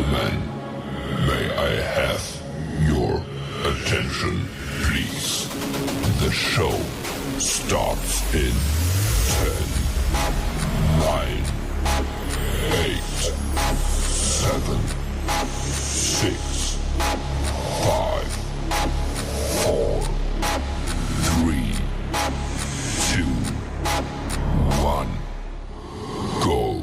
gentlemen, may I have your attention, please? The show starts in 10, 9, 8, 7, 6, 5, 4, 3, 2, 1, go.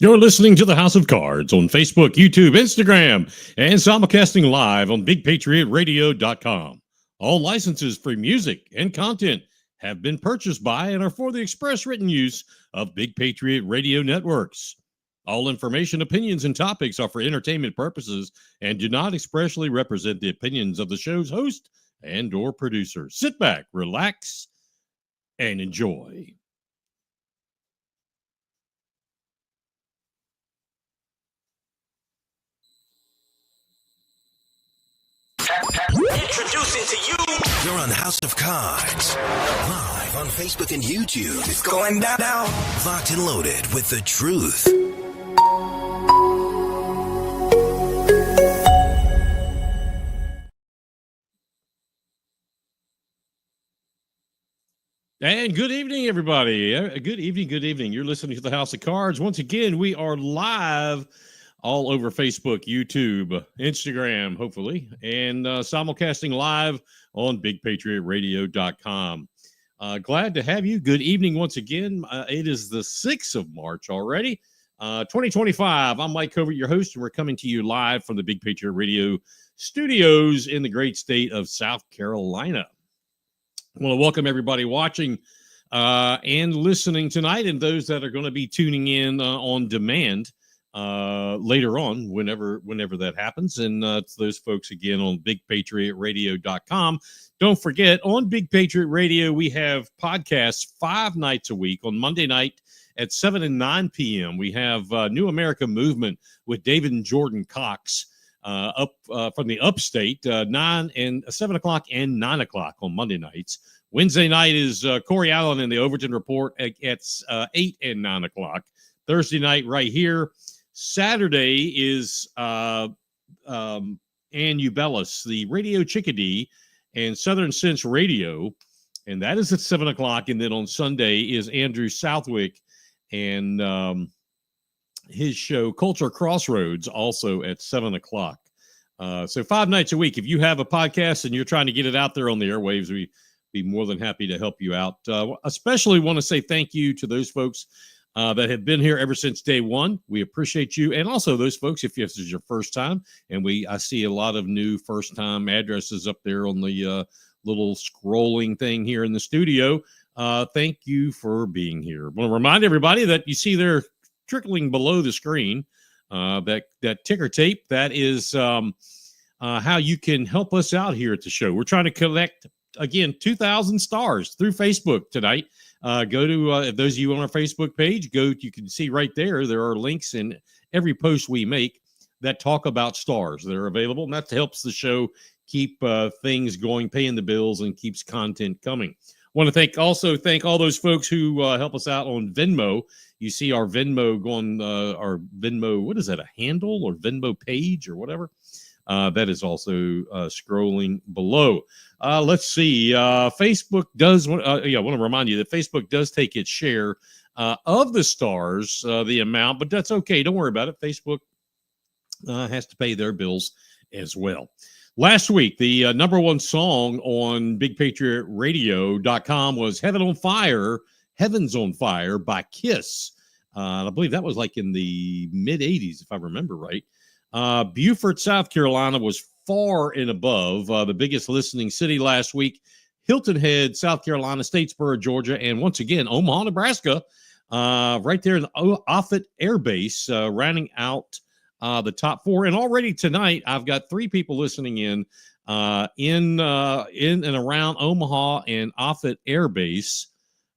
You're listening to the House of Cards on Facebook, YouTube, Instagram, and simulcasting live on BigPatriotRadio.com. All licenses for music and content have been purchased by and are for the express written use of Big Patriot Radio Networks. All information, opinions, and topics are for entertainment purposes and do not expressly represent the opinions of the show's host and or producer. Sit back, relax, and enjoy. Introducing to you. You're on House of Cards. Live on Facebook and YouTube. It's going down. Locked and loaded with the truth. And good evening, everybody. Good evening. You're listening to the House of Cards. Once again, we are live all over Facebook, YouTube, Instagram, hopefully, and simulcasting live on BigPatriotRadio.com. Glad to have you. Good evening once again. It is the 6th of March already, 2025. I'm Mike Covert, your host, and we're coming to you live from the Big Patriot Radio studios in the great state of South Carolina. I want to welcome everybody watching and listening tonight, and those that are going to be tuning in on demand later on, whenever that happens. And to those folks again on BigPatriotRadio.com. Don't forget, on Big Patriot Radio, we have podcasts 5 nights a week. On Monday night at 7 and 9 p.m., we have New America Movement with David and Jordan Cox up from the upstate, 7 o'clock and 9 o'clock on Monday nights. Wednesday night is Corey Allen and the Overton Report at 8 and 9 o'clock. Thursday night right here. Saturday is Ann Ubellis, the Radio Chickadee and Southern Sense Radio, and that is at 7 o'clock. And then on Sunday is Andrew Southwick and his show Culture Crossroads, also at 7 o'clock. So 5 nights a week. If you have a podcast and you're trying to get it out there on the airwaves, we'd be more than happy to help you out. Especially want to say thank you to those folks that have been here ever since day one. We appreciate you. And also those folks, if this is your first time, and I see a lot of new first-time addresses up there on the little scrolling thing here in the studio. Thank you for being here. I want to remind everybody that you see there trickling below the screen, that ticker tape. That is how you can help us out here at the show. We're trying to collect, again, 2,000 stars through Facebook tonight. Go to those of you on our Facebook page. You can see right there. There are links in every post we make that talk about stars that are available, and that helps the show keep things going, paying the bills, and keeps content coming. Want to thank all those folks who help us out on Venmo. You see our Venmo going, our Venmo, what is that, a handle or Venmo page or whatever? That is also scrolling below. Let's see. Facebook does, I want to remind you that Facebook does take its share of the stars, the amount, but that's okay. Don't worry about it. Facebook has to pay their bills as well. Last week, the number one song on BigPatriotRadio.com was Heaven's on Fire by Kiss. I believe that was like in the mid-'80s, if I remember right. Beaufort, South Carolina was far and above the biggest listening city last week. Hilton Head, South Carolina, Statesboro, Georgia, and once again, Omaha, Nebraska, right there in the Offutt Air Base, rounding out the top 4. And already tonight, I've got 3 people listening in in and around Omaha and Offutt Air Base,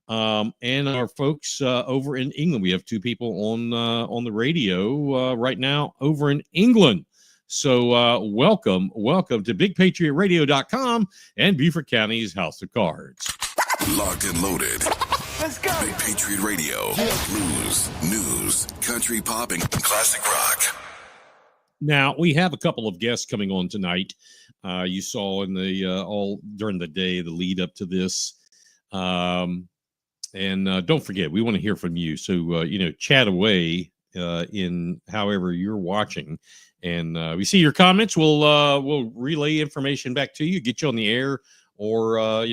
and our folks over in England. We have two people on the radio right now over in England. So welcome to BigPatriotRadio.com and Beaufort County's House of Cards. Locked and loaded. Let's go. Big Patriot Radio. Blues, news, country pop, and classic rock. Now, we have a couple of guests coming on tonight. You saw in the all during the day, the lead up to this. And don't forget, we want to hear from you. So, chat away in however you're watching. And we see your comments. We'll relay information back to you, get you on the air, or,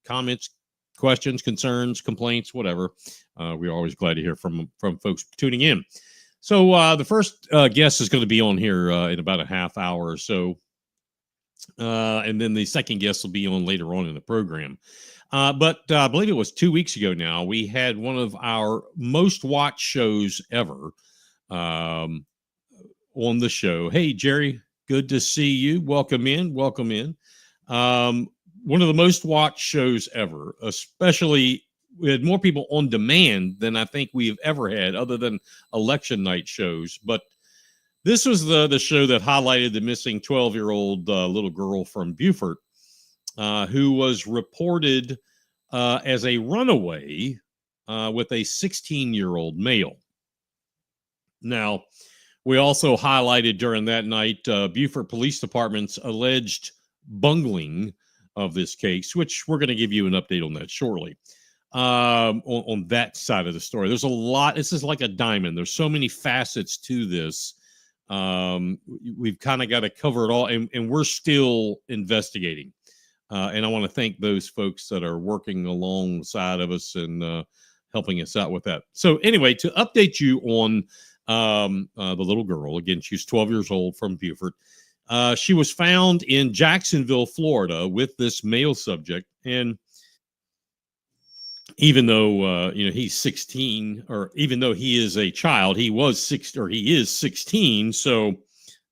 comments, questions, concerns, complaints, whatever. We're always glad to hear from folks tuning in. So the first guest is going to be on here in about a half hour or so. And then the second guest will be on later on in the program. But I believe it was 2 weeks ago now, we had one of our most watched shows ever on the show. Hey, Jerry, good to see you. Welcome in. One of the most watched shows ever, especially we had more people on demand than I think we've ever had other than election night shows. But this was the show that highlighted the missing 12-year-old little girl from Beaufort who was reported as a runaway with a 16-year-old male. Now, we also highlighted during that night Beaufort Police Department's alleged bungling of this case, which we're going to give you an update on that shortly. On that side of the story, there's a lot. This is like a diamond. There's so many facets to this. We've kind of got to cover it all, and we're still investigating. And I want to thank those folks that are working alongside of us and helping us out with that. So anyway, to update you on the little girl, again, she's 12 years old from Beaufort. She was found in Jacksonville, Florida, with this male subject. And even though, he's 16, or even though he is a child, he is 16. So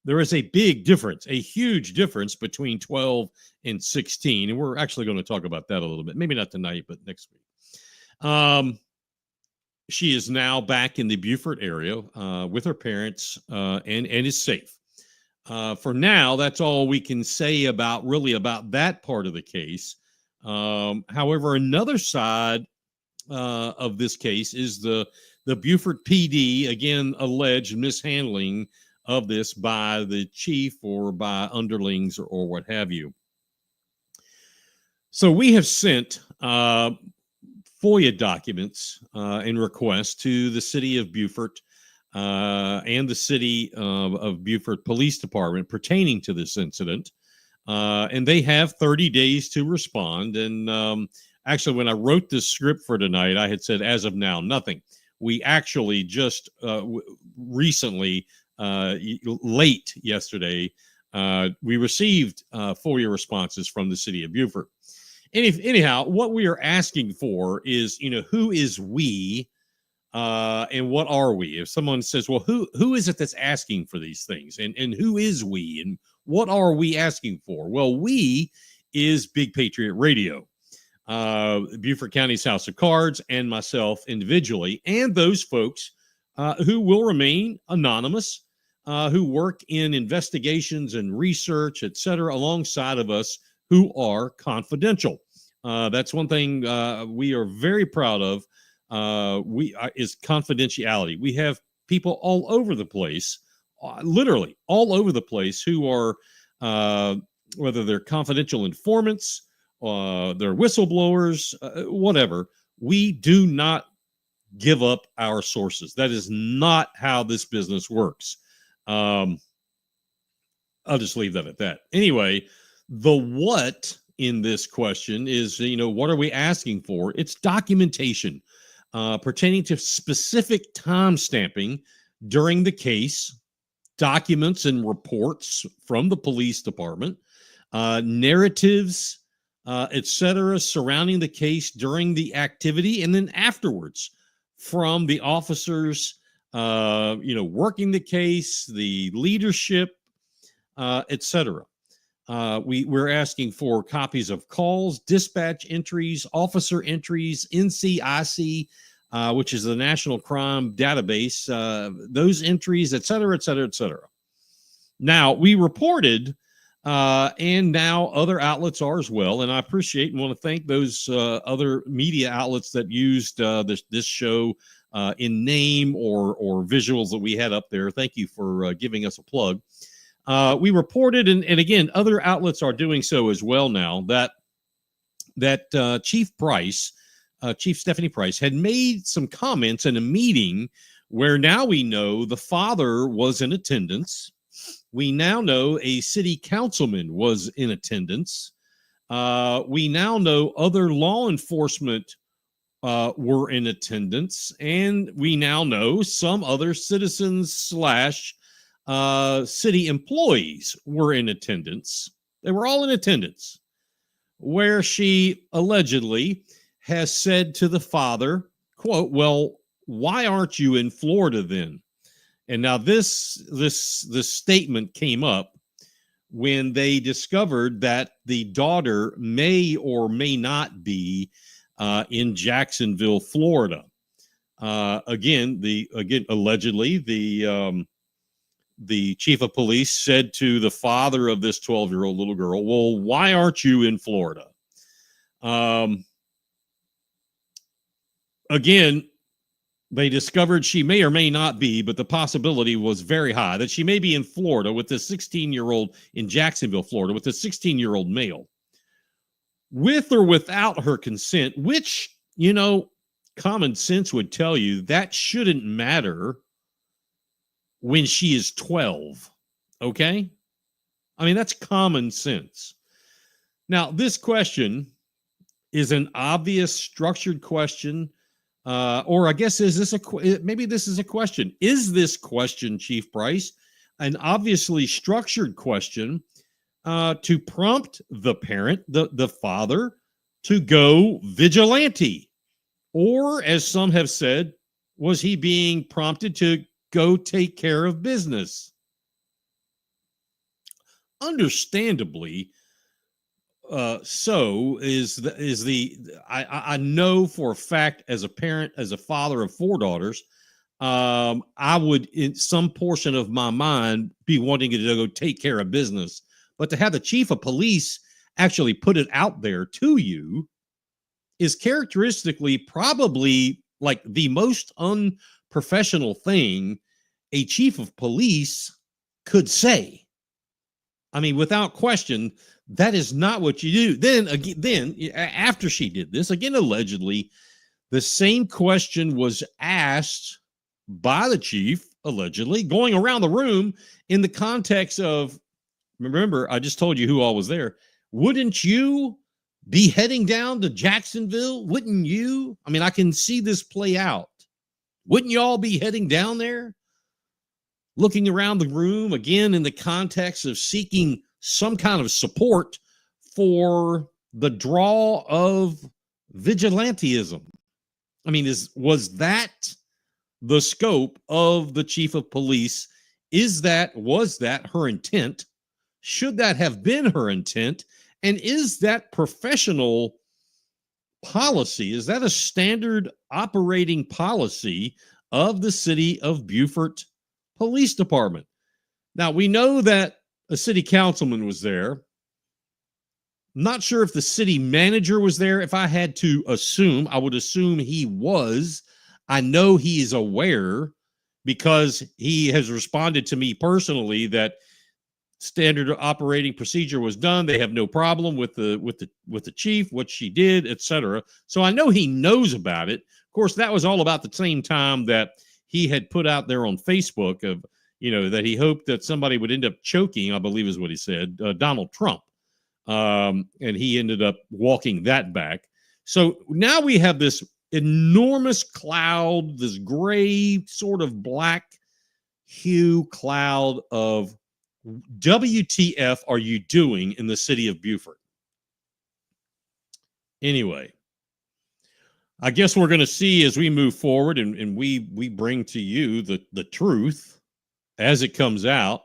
there is a big difference, a huge difference between 12 and 16. And we're actually going to talk about that a little bit. Maybe not tonight, but next week. She is now back in the Beaufort area with her parents and is safe. For now, that's all we can say about that part of the case. However, another side of this case is the Beaufort PD, again, alleged mishandling of this by the chief or by underlings or what have you. So we have sent FOIA documents and requests to the city of Beaufort and the city of Beaufort Police Department pertaining to this incident. And they have 30 days to respond. And actually, when I wrote this script for tonight, I had said, as of now, nothing. We actually just recently, late yesterday, we received FOIA responses from the city of Beaufort. Anyhow, what we are asking for is, who is we and what are we? If someone says, well, who is it that's asking for these things? And who is we? And what are we asking for? Well, we is Big Patriot Radio, Beaufort County's House of Cards, and myself individually, and those folks who will remain anonymous, who work in investigations and research, etc., alongside of us, who are confidential. That's one thing we are very proud of. Is confidentiality. We have people all over the place, literally all over the place, who are whether they're confidential informants, they're whistleblowers, whatever. We do not give up our sources. That is not how this business works. I'll just leave that at that. Anyway, the what in this question is, what are we asking for? It's documentation pertaining to specific time stamping during the case, documents and reports from the police department, narratives, etc., surrounding the case during the activity and then afterwards from the officers, working the case, the leadership, etc. We're asking for copies of calls, dispatch entries, officer entries, NCIC, which is the National Crime Database, those entries, et cetera, et cetera, et cetera. Now, we reported, and now other outlets are as well, and I appreciate and want to thank those other media outlets that used this show in name or visuals that we had up there. Thank you for giving us a plug. We reported, and again, other outlets are doing so as well now, that Chief Stephanie Price had made some comments in a meeting where now we know the father was in attendance. We now know a city councilman was in attendance. We now know other law enforcement were in attendance, and we now know some other citizens / city employees were in attendance. They were all in attendance, where she allegedly has said to the father, quote, "Well, why aren't you in Florida then?" And now this statement came up when they discovered that the daughter may or may not be in Jacksonville, Florida. Allegedly, the chief of police said to the father of this 12-year-old little girl, "Well, why aren't you in Florida?" Again, they discovered she may or may not be, but the possibility was very high that she may be in Florida with this 16-year-old in Jacksonville, Florida, with a 16-year-old male, with or without her consent, which, common sense would tell you that shouldn't matter when she is 12. Okay? I mean, that's common sense. Now, this question is an obvious structured question. Or I guess, maybe this is a question. Is this question, Chief Price, an obviously structured question to prompt the parent, the father, to go vigilante? Or, as some have said, was he being prompted to go take care of business? Understandably, so I know for a fact, as a parent, as a father of 4 daughters, I would, in some portion of my mind, be wanting to go take care of business. But to have the chief of police actually put it out there to you is characteristically probably like the most unprofessional thing a chief of police could say. I mean, without question, that is not what you do. Then after she did this, again, allegedly, the same question was asked by the chief, allegedly, going around the room in the context of, remember, I just told you who all was there. Wouldn't you be heading down to Jacksonville? Wouldn't you? I mean, I can see this play out. Wouldn't you all be heading down there? Looking around the room, again, in the context of seeking some kind of support for the draw of vigilantism. I mean, was that the scope of the chief of police? Was that her intent? Should that have been her intent? And is that professional policy? Is that a standard operating policy of the city of Beaufort Police Department? Now, we know that a city councilman was there. Not sure if the city manager was there. If I had to assume, I would assume he was. I know he is aware because he has responded to me personally that standard operating procedure was done. They have no problem with the chief, what she did, etc. So I know he knows about it. Of course, that was all about the same time that he had put out there on Facebook of, that he hoped that somebody would end up choking, I believe is what he said, Donald Trump. And he ended up walking that back. So now we have this enormous cloud, this gray sort of black hue cloud of WTF are you doing in the city of Beaufort? Anyway, I guess we're going to see as we move forward and we bring to you the truth as it comes out.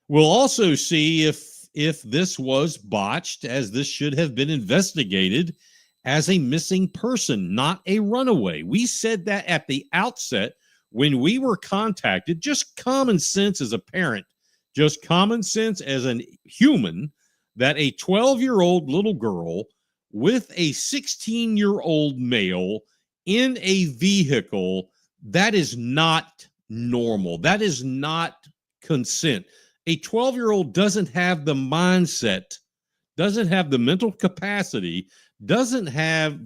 We'll also see if if this was botched, as this should have been investigated as a missing person, not a runaway. We said that at the outset when we were contacted. Just common sense as a parent, just common sense as a human, that a 12-year-old little girl with a 16-year-old male in a vehicle, that is not normal. That is not consent. A 12-year-old doesn't have the mindset, doesn't have the mental capacity, doesn't have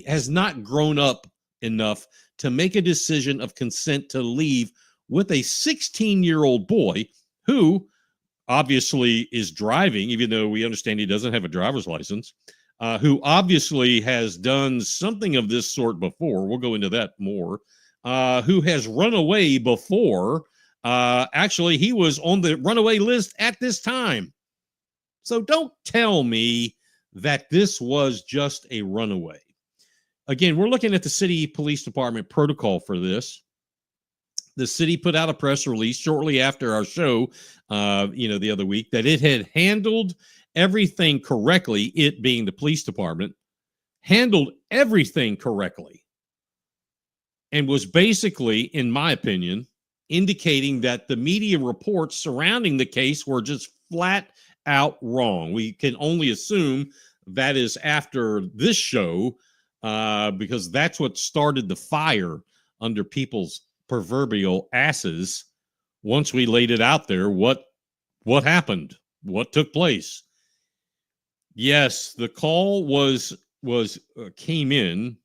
has not grown up enough to make a decision of consent to leave with a 16-year-old boy who obviously is driving, even though we understand he doesn't have a driver's license, who obviously has done something of this sort before. We'll go into that more. Who has run away before. Actually, he was on the runaway list at this time. So don't tell me that this was just a runaway. Again, we're looking at the city police department protocol for this. The city put out a press release shortly after our show, the other week, that it had handled everything correctly, it being the police department, handled everything correctly, and was basically, in my opinion, indicating that the media reports surrounding the case were just flat out wrong. We can only assume that is after this show, because that's what started the fire under people's proverbial asses. Once we laid it out there, what happened, what took place. Yes, the call came in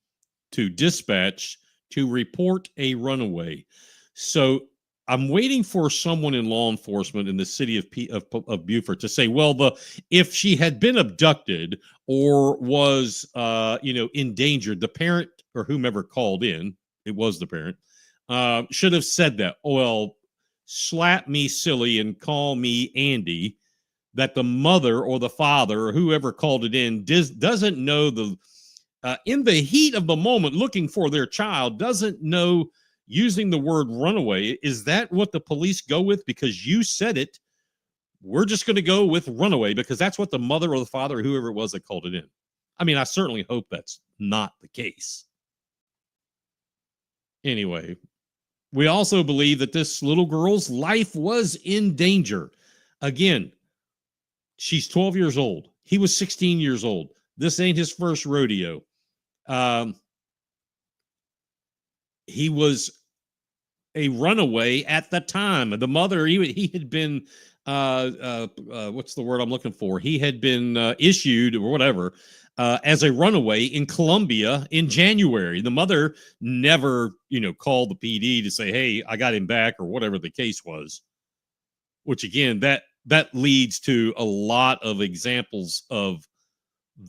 to dispatch to report a runaway. So I'm waiting for someone in law enforcement in the city of Beaufort to say, well, if she had been abducted or was endangered, the parent or whomever called in, it was the parent, should have said that. Well, slap me silly and call me Andy, that the mother or the father or whoever called it in doesn't know in the heat of the moment looking for their child, doesn't know using the word runaway. Is that what the police go with? Because you said it, we're just going to go with runaway because that's what the mother or the father or whoever it was that called it in. I mean, I certainly hope that's not the case. Anyway, we also believe that this little girl's life was in danger. Again, she's 12 years old. He was 16 years old. This ain't his first rodeo. He was a runaway at the time. The mother, he had been, what's the word I'm looking for? He had been issued or whatever as a runaway in Columbia in January. The mother never, called the PD to say, hey, I got him back or whatever the case was. Which again, that leads to a lot of examples of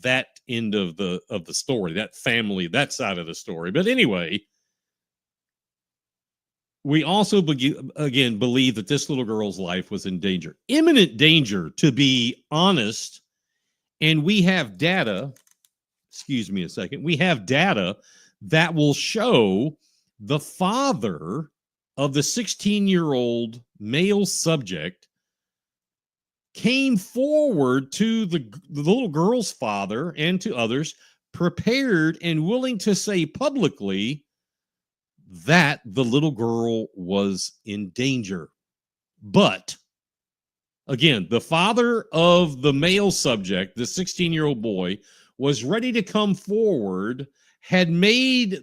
that end of the story, that family, that side of the story. But anyway, we also believe that this little girl's life was in danger, imminent danger, to be honest. And we have data, excuse me a second, we have data that will show the father of the 16-year-old male subject came forward to the little girl's father and to others, prepared and willing to say publicly that the little girl was in danger. But again, the father of the male subject, the 16-year-old boy, was ready to come forward, had made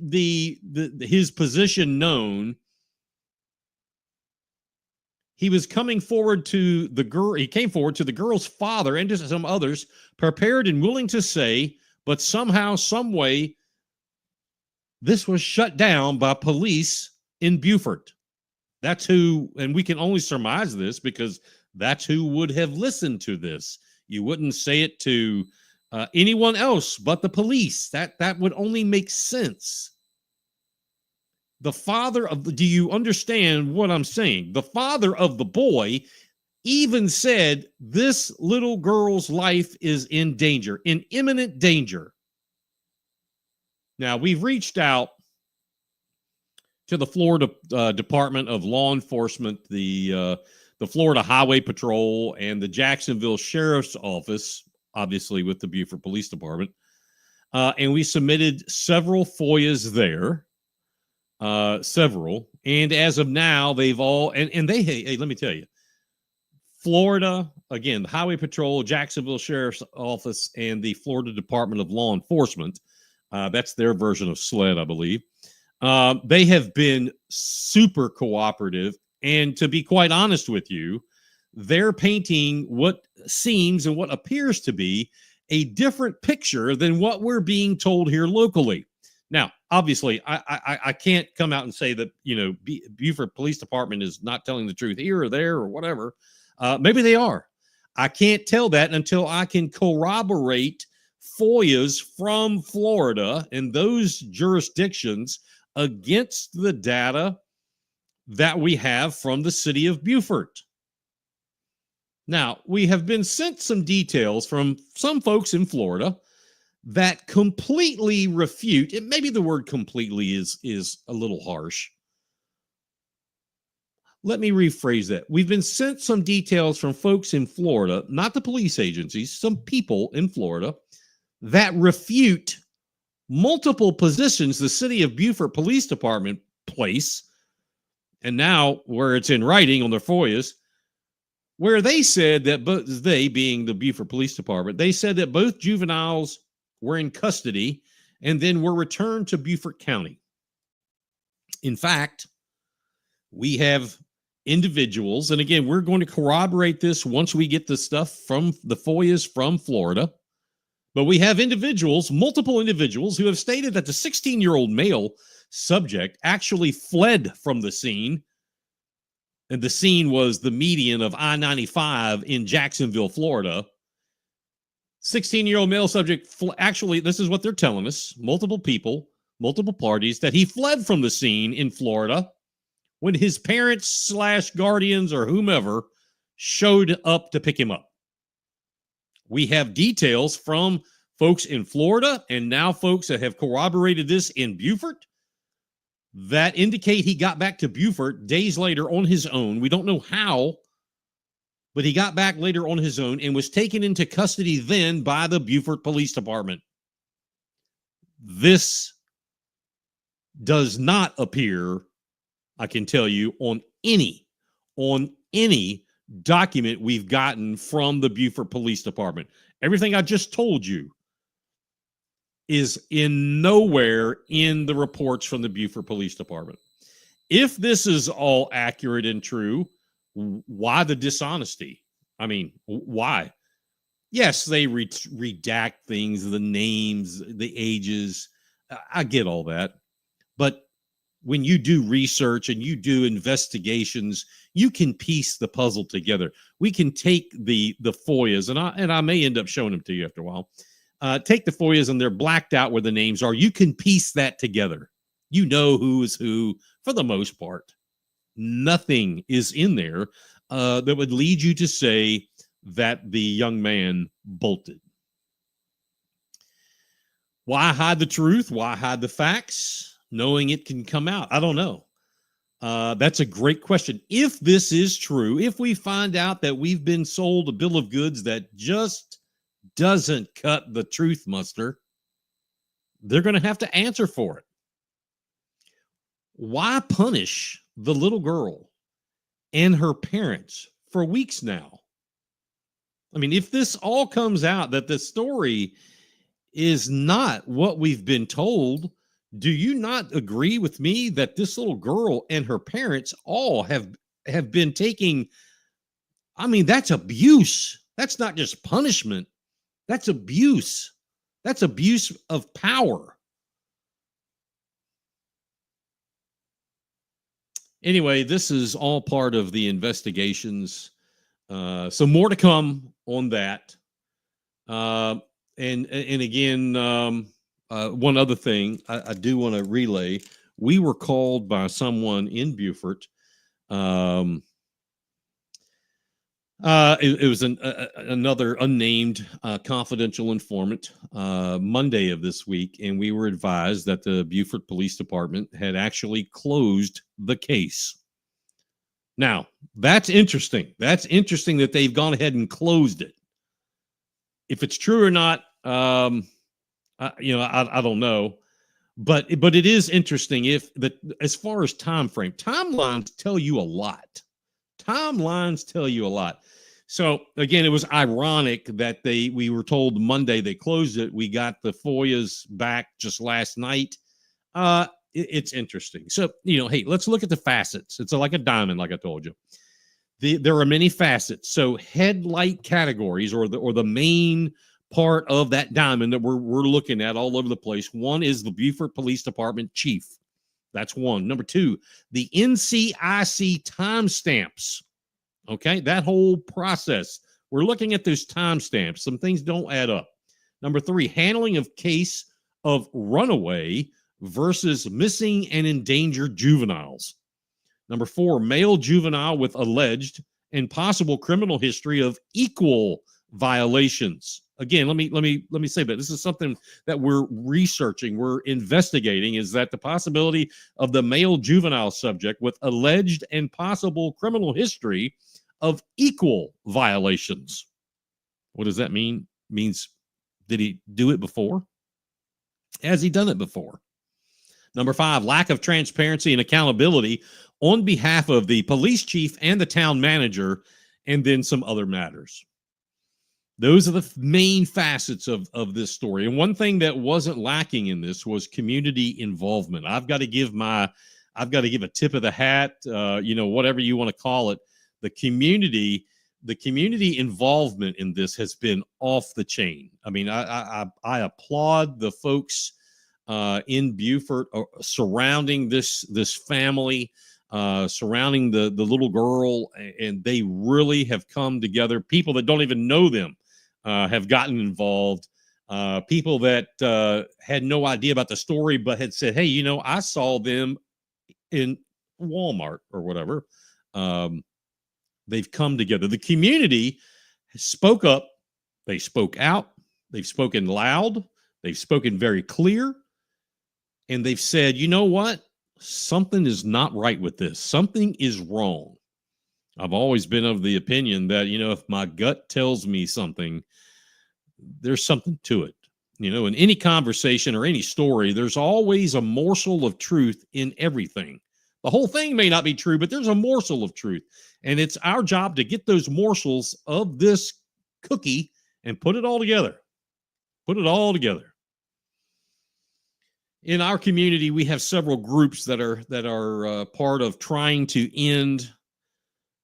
his position known. He was coming forward to the girl. He came forward to the girl's father and to some others, prepared and willing to say, but somehow, some way, this was shut down by police in Beaufort. That's who, and we can only surmise this because that's who would have listened to this. You wouldn't say it to anyone else but the police. That would only make sense. The father do you understand what I'm saying? The father of the boy even said this little girl's life is in danger, in imminent danger. Now, we've reached out to the Florida Department of Law Enforcement, the the Florida Highway Patrol and the Jacksonville Sheriff's Office, obviously with the Beaufort Police Department. And we submitted several FOIAs there, several. And as of now, they've all, and they, hey, let me tell you, Florida, again, the Highway Patrol, Jacksonville Sheriff's Office, and the Florida Department of Law Enforcement, that's their version of SLED, I believe. They have been super cooperative. And to be quite honest with you, they're painting what seems and what appears to be a different picture than what we're being told here locally. Now, obviously, I can't come out and say that, Beaufort Police Department is not telling the truth here or there or whatever. Maybe they are. I can't tell that until I can corroborate FOIAs from Florida and those jurisdictions against the data that we have from the city of Beaufort. Now, we have been sent some details from some folks in Florida that completely refute, and maybe the word completely is a little harsh. Let me rephrase that. We've been sent some details from folks in Florida, not the police agencies, some people in Florida that refute multiple positions the city of Beaufort Police Department place, and now where it's in writing on their FOIAs, where they said that they, being the Beaufort Police Department, they said that both juveniles were in custody and then were returned to Beaufort County. In fact, we have individuals, and again, we're going to corroborate this once we get the stuff from the FOIAs from Florida, but we have individuals, multiple individuals, who have stated that the 16-year-old male subject actually fled from the scene, and the scene was the median of I-95 in Jacksonville, Florida. 16-year-old male subject, actually, this is what they're telling us, multiple people, multiple parties, that he fled from the scene in Florida when his parents / guardians or whomever showed up to pick him up. We have details from folks in Florida and now folks that have corroborated this in Beaufort that indicate he got back to Beaufort days later on his own. We don't know how, but he got back later on his own and was taken into custody then by the Beaufort Police Department. This does not appear, I can tell you, on any document we've gotten from the Beaufort Police Department. Everything I just told you is in nowhere in the reports from the Beaufort Police Department. If this is all accurate and true, why the dishonesty? I mean, why? Yes, they redact things, the names, the ages. I get all that. But when you do research and you do investigations, you can piece the puzzle together. We can take the FOIAs, and I may end up showing them to you after a while. Take the FOIAs and they're blacked out where the names are. You can piece that together. You know who is who for the most part. Nothing is in there that would lead you to say that the young man bolted. Why hide the truth? Why hide the facts? Knowing it can come out. I don't know. That's a great question. If this is true, if we find out that we've been sold a bill of goods that just doesn't cut the truth muster, they're going to have to answer for it. Why punish the little girl and her parents for weeks now? I mean, if this all comes out that the story is not what we've been told, do you not agree with me that this little girl and her parents all have been taking, I mean, that's abuse. That's not just punishment. That's abuse. That's abuse of power. Anyway, this is all part of the investigations. So more to come on that. And again, one other thing I do want to relay. We were called by someone in Beaufort. It was another unnamed confidential informant Monday of this week, and we were advised that the Beaufort Police Department had actually closed the case. Now, that's interesting. That's interesting that they've gone ahead and closed it. If it's true or not, I don't know. But it is interesting as far as time frame, timelines tell you a lot. Timelines tell you a lot. So again, it was ironic that we were told Monday they closed it. We got the FOIAs back just last night. It's interesting. So, hey, let's look at the facets. It's like a diamond, like I told you. There are many facets. So headlight categories or the main part of that diamond that we're looking at all over the place. One is the Beaufort Police Department chief. That's one. Number two, the NCIC timestamps. Okay, that whole process. We're looking at those timestamps. Some things don't add up. Number three, handling of case of runaway versus missing and endangered juveniles. Number four, male juvenile with alleged and possible criminal history of equal violations. Again, let me say that this is something that we're researching, we're investigating, is that the possibility of the male juvenile subject with alleged and possible criminal history of equal violations. What does that mean? Means, did he do it before? Has he done it before? Number five, lack of transparency and accountability on behalf of the police chief and the town manager, and then some other matters. Those are the main facets of this story. And one thing that wasn't lacking in this was community involvement. I've got to give a tip of the hat, whatever you want to call it. The community involvement in this has been off the chain. I mean, I applaud the folks in Beaufort surrounding this family, surrounding the little girl, and they really have come together. People that don't even know them have gotten involved. People that had no idea about the story but had said, hey, I saw them in Walmart or whatever. They've come together. The community spoke up. They spoke out. They've spoken loud. They've spoken very clear. And they've said, you know what? Something is not right with this. Something is wrong. I've always been of the opinion that, if my gut tells me something, there's something to it. In any conversation or any story, there's always a morsel of truth in everything. The whole thing may not be true, but there's a morsel of truth. And it's our job to get those morsels of this cookie and put it all together. Put it all together. In our community, we have several groups that are part of trying to end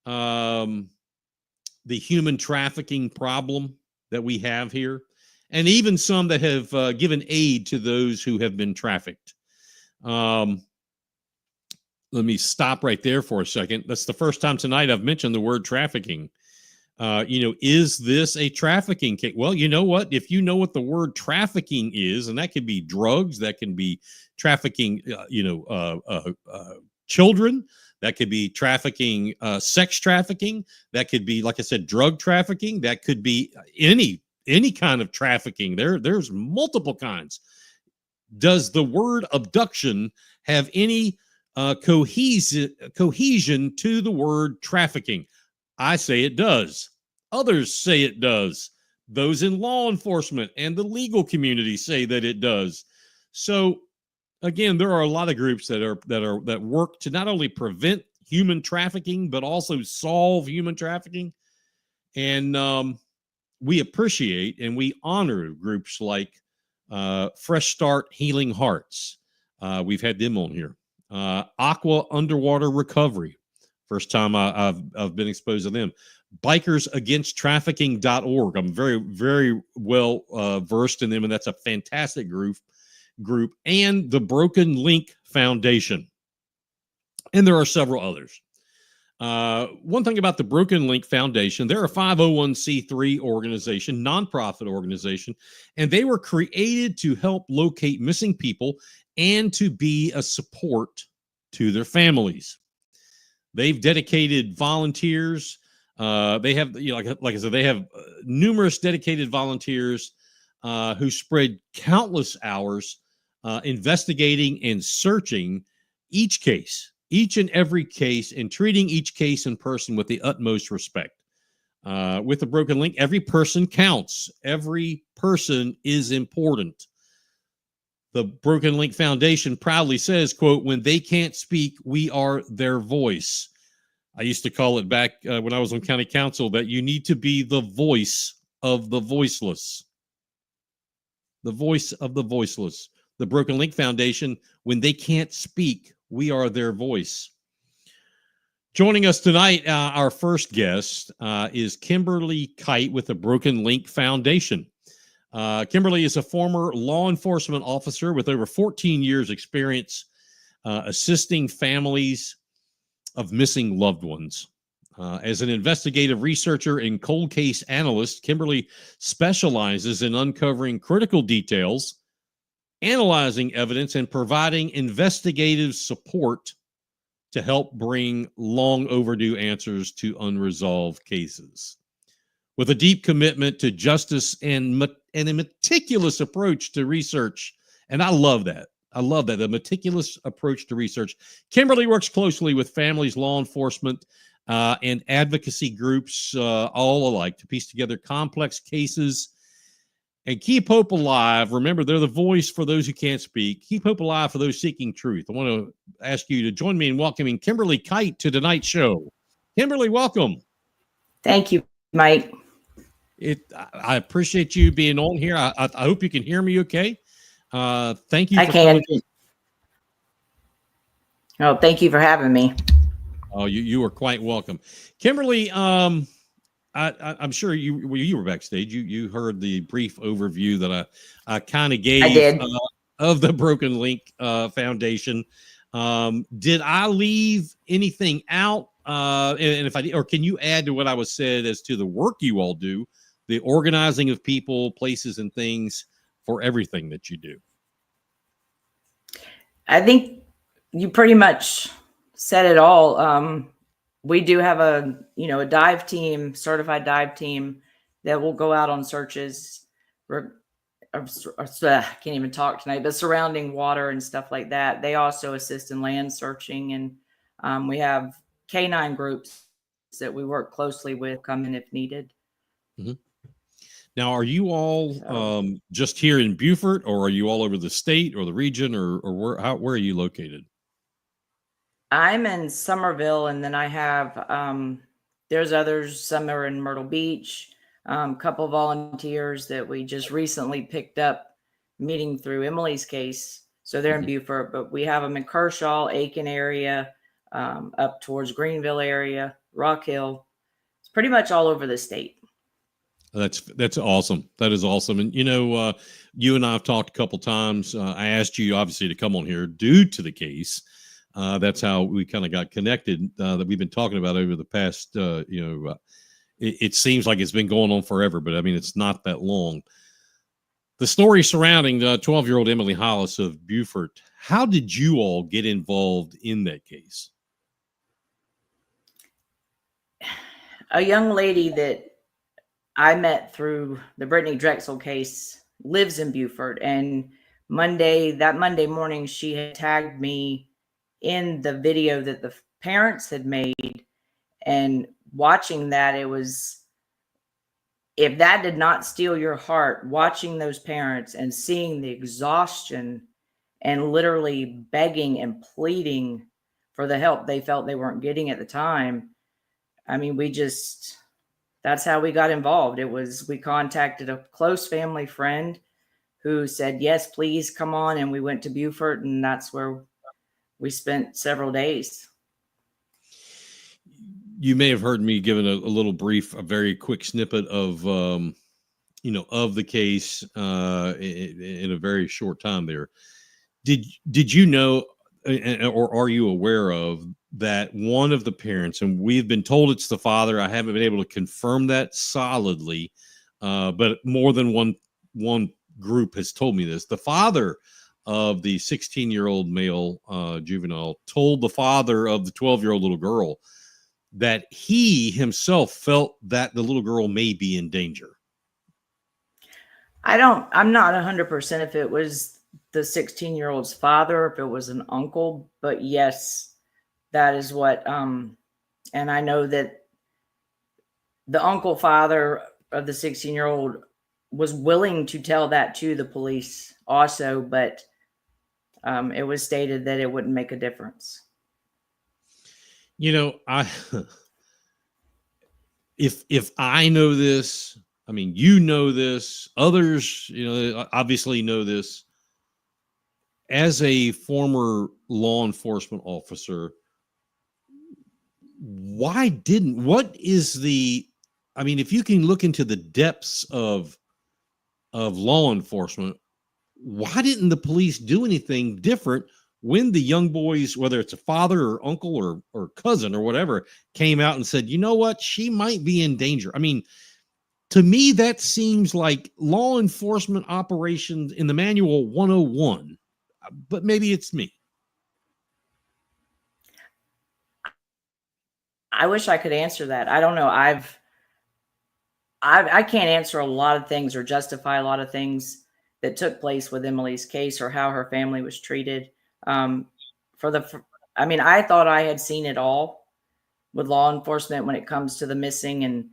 the human trafficking problem that we have here, and even some that have given aid to those who have been trafficked. Let me stop right there for a second. That's the first time tonight I've mentioned the word trafficking. Is this a trafficking case? Well, you know what? If you know what the word trafficking is, and that could be drugs, that can be trafficking, children, that could be trafficking, sex trafficking, that could be, like I said, drug trafficking, that could be any kind of trafficking. There's multiple kinds. Does the word abduction have any cohesion to the word trafficking? I say it does. Others say it does. Those in law enforcement and the legal community say that it does. So again, there are a lot of groups that work to not only prevent human trafficking, but also solve human trafficking. And we appreciate and we honor groups like Fresh Start Healing Hearts. We've had them on here. Aqua Underwater Recovery. First time I've been exposed to them. BikersAgainstTrafficking.org. I'm very, very well versed in them, and that's a fantastic group. And the Broken Link Foundation. And there are several others. One thing about the Broken Link Foundation, they're a 501c3 organization, nonprofit organization, and they were created to help locate missing people and to be a support to their families. They've dedicated volunteers. They have, like I said, they have numerous dedicated volunteers who spread countless hours investigating and searching each case each and every case and treating each case in person with the utmost respect. With the Broken Link, every person counts. Every person is important. The Broken Link Foundation proudly says, quote, when they can't speak, we are their voice. I used to call it back when I was on county council that you need to be the voice of the voiceless. The voice of the voiceless. The Broken Link Foundation, when they can't speak, we are their voice. Joining us tonight, our first guest is Kimberly Kite with the Broken Link Foundation. Kimberly is a former law enforcement officer with over 14 years experience assisting families of missing loved ones. As an investigative researcher and cold case analyst, Kimberly specializes in uncovering critical details, analyzing evidence, and providing investigative support to help bring long overdue answers to unresolved cases. With a deep commitment to justice and a meticulous approach to research, and I love that. I love that, a meticulous approach to research. Kimberly works closely with families, law enforcement, and advocacy groups all alike to piece together complex cases and keep hope alive. Remember, they're the voice for those who can't speak. Keep hope alive for those seeking truth. I want to ask you to join me in welcoming Kimberly Kite to tonight's show. Kimberly, welcome. Thank you, Mike. I appreciate you being on here. I hope you can hear me okay. Thank you. I can. Oh, thank you for having me. Oh, you are quite welcome. Kimberly, I'm sure you were backstage. You heard the brief overview that I kind of gave. I did. Of the Broken Link Foundation. Did I leave anything out? And if I did, or can you add to what I was said as to the work you all do, the organizing of people, places, and things for everything that you do? I think you pretty much said it all. We do have a dive team, certified dive team that will go out on searches. I can't even talk tonight, but surrounding water and stuff like that. They also assist in land searching, and we have canine groups that we work closely with, come in if needed. Mm-hmm. Now, are you all just here in Beaufort, or are you all over the state or the region, or where are you located? I'm in Somerville, and then I have there's others. Some are in Myrtle Beach. Couple volunteers that we just recently picked up, meeting through Emily's case. So they're in Beaufort, but we have them in Kershaw, Aiken area, up towards Greenville area, Rock Hill. It's pretty much all over the state. That's awesome. That is awesome. And you and I have talked a couple times. I asked you obviously to come on here due to the case. That's how we kind of got connected. That we've been talking about over the past. It seems like it's been going on forever, but I mean it's not that long. The story surrounding 12-year-old Emily Hollis of Beaufort. How did you all get involved in that case? A young lady that I met through the Brittany Drexel case lives in Beaufort, and that Monday morning, she had tagged me in the video that the parents had made, and watching that, it was, if that did not steal your heart, watching those parents and seeing the exhaustion and literally begging and pleading for the help they felt they weren't getting at the time. I mean, that's how we got involved. We contacted a close family friend who said, yes, please come on. And we went to Beaufort, and that's where we spent several days. You may have heard me giving a little brief, a very quick snippet of, of the case in a very short time there. Did you know, or are you aware of, that one of the parents, and we've been told it's the father, I haven't been able to confirm that solidly, but more than one group has told me this. The father of the 16-year-old male juvenile told the father of the 12-year-old little girl that he himself felt that the little girl may be in danger. I'm not 100% if it was the 16-year-old's father, if it was an uncle, but yes, that is what, and I know that the uncle father of the 16-year-old was willing to tell that to the police also, but it was stated that it wouldn't make a difference. You know, if I know this, I mean, you know this, others, you know, obviously know this. As a former law enforcement officer, what is the, I mean, if you can look into the depths of law enforcement, why didn't the police do anything different when the young boys, whether it's a father or uncle or cousin or whatever, came out and said, you know what, she might be in danger? I mean, to me, that seems like law enforcement operations in the manual 101, but maybe it's me. I wish I could answer that. I don't know. I can't answer a lot of things or justify a lot of things that took place with Emily's case or how her family was treated. I mean, I thought I had seen it all with law enforcement when it comes to the missing and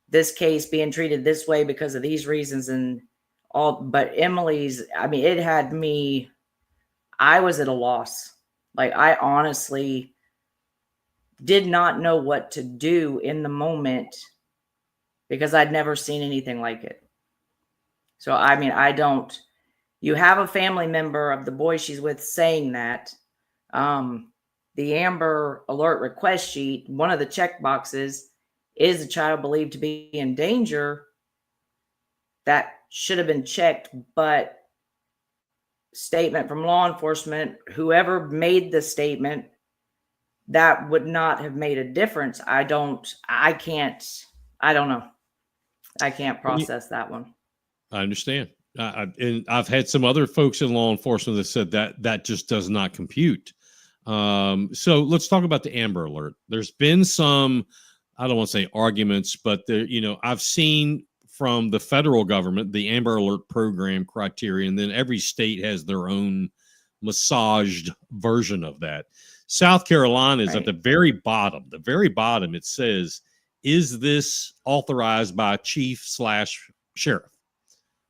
this case being treated this way because of these reasons and all. But Emily's, I mean, it had me, I was at a loss. Like, I honestly did not know what to do in the moment because I'd never seen anything like it. So, I mean, you have a family member of the boy she's with saying that. The Amber Alert request sheet, one of the check boxes is a child believed to be in danger. That should have been checked, but statement from law enforcement, whoever made the statement, that would not have made a difference. I don't know. I can't process that one. I understand. And I've had some other folks in law enforcement that said that just does not compute. So let's talk about the Amber Alert. There's been some, I don't want to say arguments, but I've seen from the federal government, the Amber Alert program criteria, and then every state has their own massaged version of that. South Carolina is at the very bottom. The very bottom, it says, is this authorized by chief/sheriff?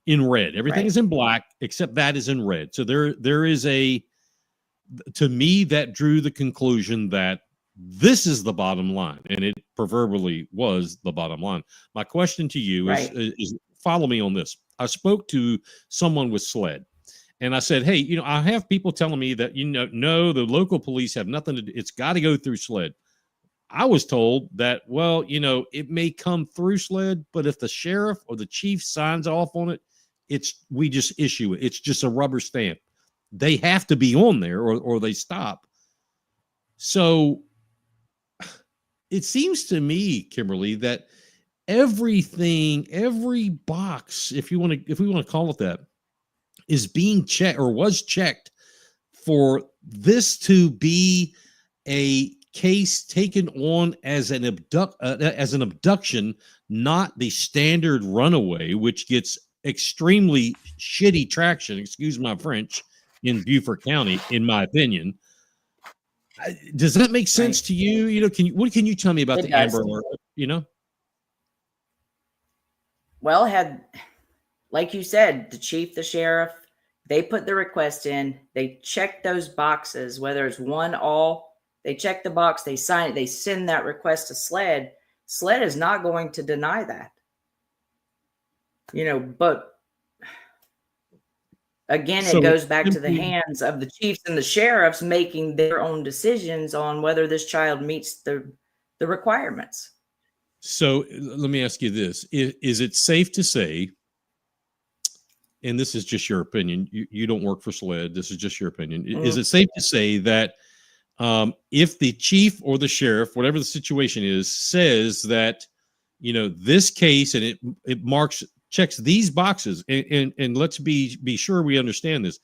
In red. Everything is in black, except that is in red. So there is to me, that drew the conclusion that this is the bottom line, and it proverbially was the bottom line. My question to you is follow me on this. I spoke to someone with SLED, and I said, hey, I have people telling me that, no, the local police have nothing to do. It's got to go through SLED. I was told that, well, it may come through SLED, but if the sheriff or the chief signs off on it, we just issue it. It's just a rubber stamp. They have to be on there or they stop. So it seems to me, Kimberly, that every box, if we want to call it that, is being checked or was checked for this to be a case taken on as an abduction, not the standard runaway, which gets extremely shitty traction, excuse my French, in Beaufort County, in my opinion. Does that make sense to you? What can you tell me about the Amber Alert? Well, like you said, the chief, the sheriff, they put the request in, they check those boxes, whether it's one, all, they check the box, they sign it, they send that request to SLED. SLED is not going to deny that. But again, it goes back to the hands of the chiefs and the sheriffs making their own decisions on whether this child meets the requirements. So let me ask you this. Is it safe to say, and this is just your opinion, you don't work for SLED, this is just your opinion. Is it safe to say that if the chief or the sheriff, whatever the situation is, says that, this case, and it checks these boxes, and let's be sure we understand this.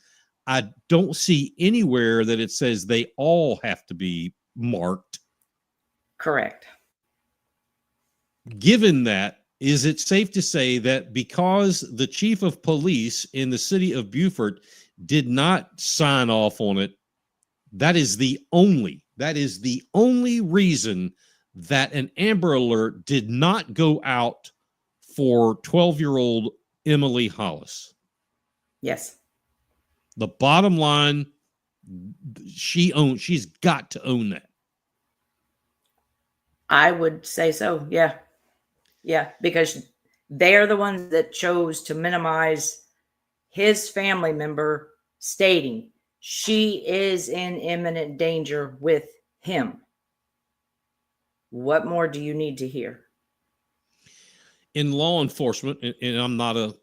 I don't see anywhere that it says they all have to be marked. Correct. Given that, is it safe to say that because the chief of police in the city of Beaufort did not sign off on it, that is the only That is the only reason that an Amber Alert did not go out for 12-year-old Emily Hollis. Yes. The bottom line, she's got to own that. I would say so. Yeah. Yeah. Because they're the ones that chose to minimize his family member stating she is in imminent danger with him. What more do you need to hear? In law enforcement, and I'm not in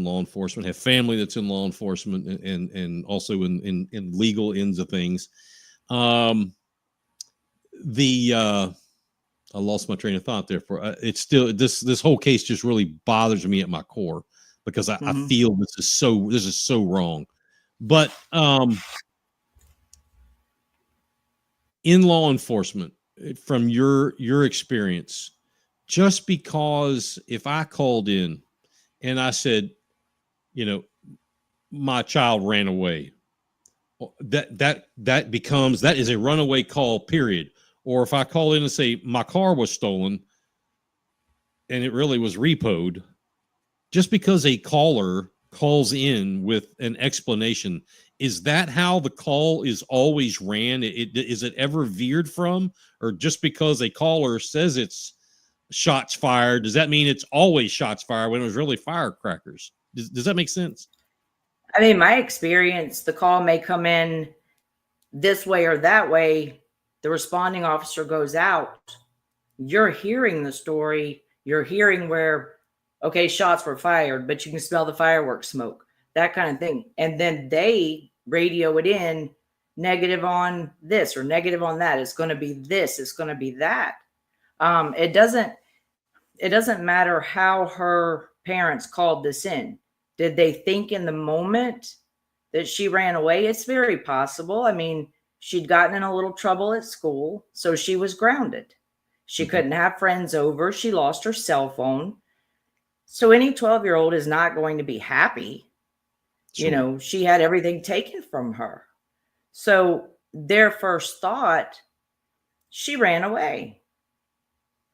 law enforcement, have family that's in law enforcement and also in legal ends of things. I lost my train of thought there it's still, this whole case just really bothers me at my core because I feel this is so wrong. But in law enforcement, from your experience, just because if I called in and I said, my child ran away, that is a runaway call, period. Or if I call in and say my car was stolen and it really was repoed, just because a caller calls in with an explanation, is that how the call is always ran? Is it ever veered from? Or just because a caller says it's shots fired, does that mean it's always shots fired when it was really firecrackers? Does that make sense? I mean, my experience, the call may come in this way or that way. The responding officer goes out. You're hearing the story. You're hearing where, okay, shots were fired, but you can smell the fireworks smoke, that kind of thing. And then they radio it in, negative on this or negative on that. It's going to be this. It's going to be that. It doesn't matter how her parents called this in. Did they think in the moment that she ran away? It's very possible. I mean, she'd gotten in a little trouble at school, so she was grounded. She couldn't have friends over. She lost her cell phone. So any 12-year-old is not going to be happy. Sure. She had everything taken from her. So their first thought, she ran away.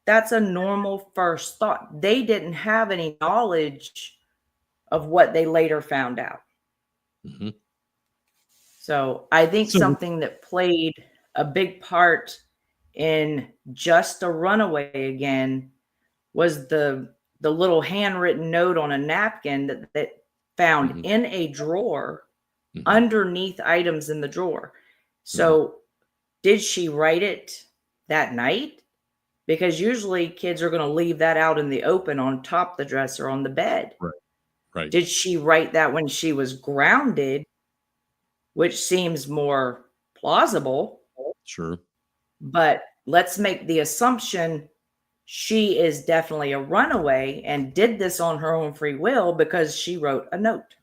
That's a normal first thought. They didn't have any knowledge of what they later found out. Mm-hmm. So I think something that played a big part in just a runaway again was the little handwritten note on a napkin that found in a drawer underneath items in the drawer. So did she write it that night? Because usually kids are going to leave that out in the open on top of the dresser on the bed. Right. Did she write that when she was grounded, which seems more plausible? Sure. But let's make the assumption she is definitely a runaway and did this on her own free will because she wrote a note.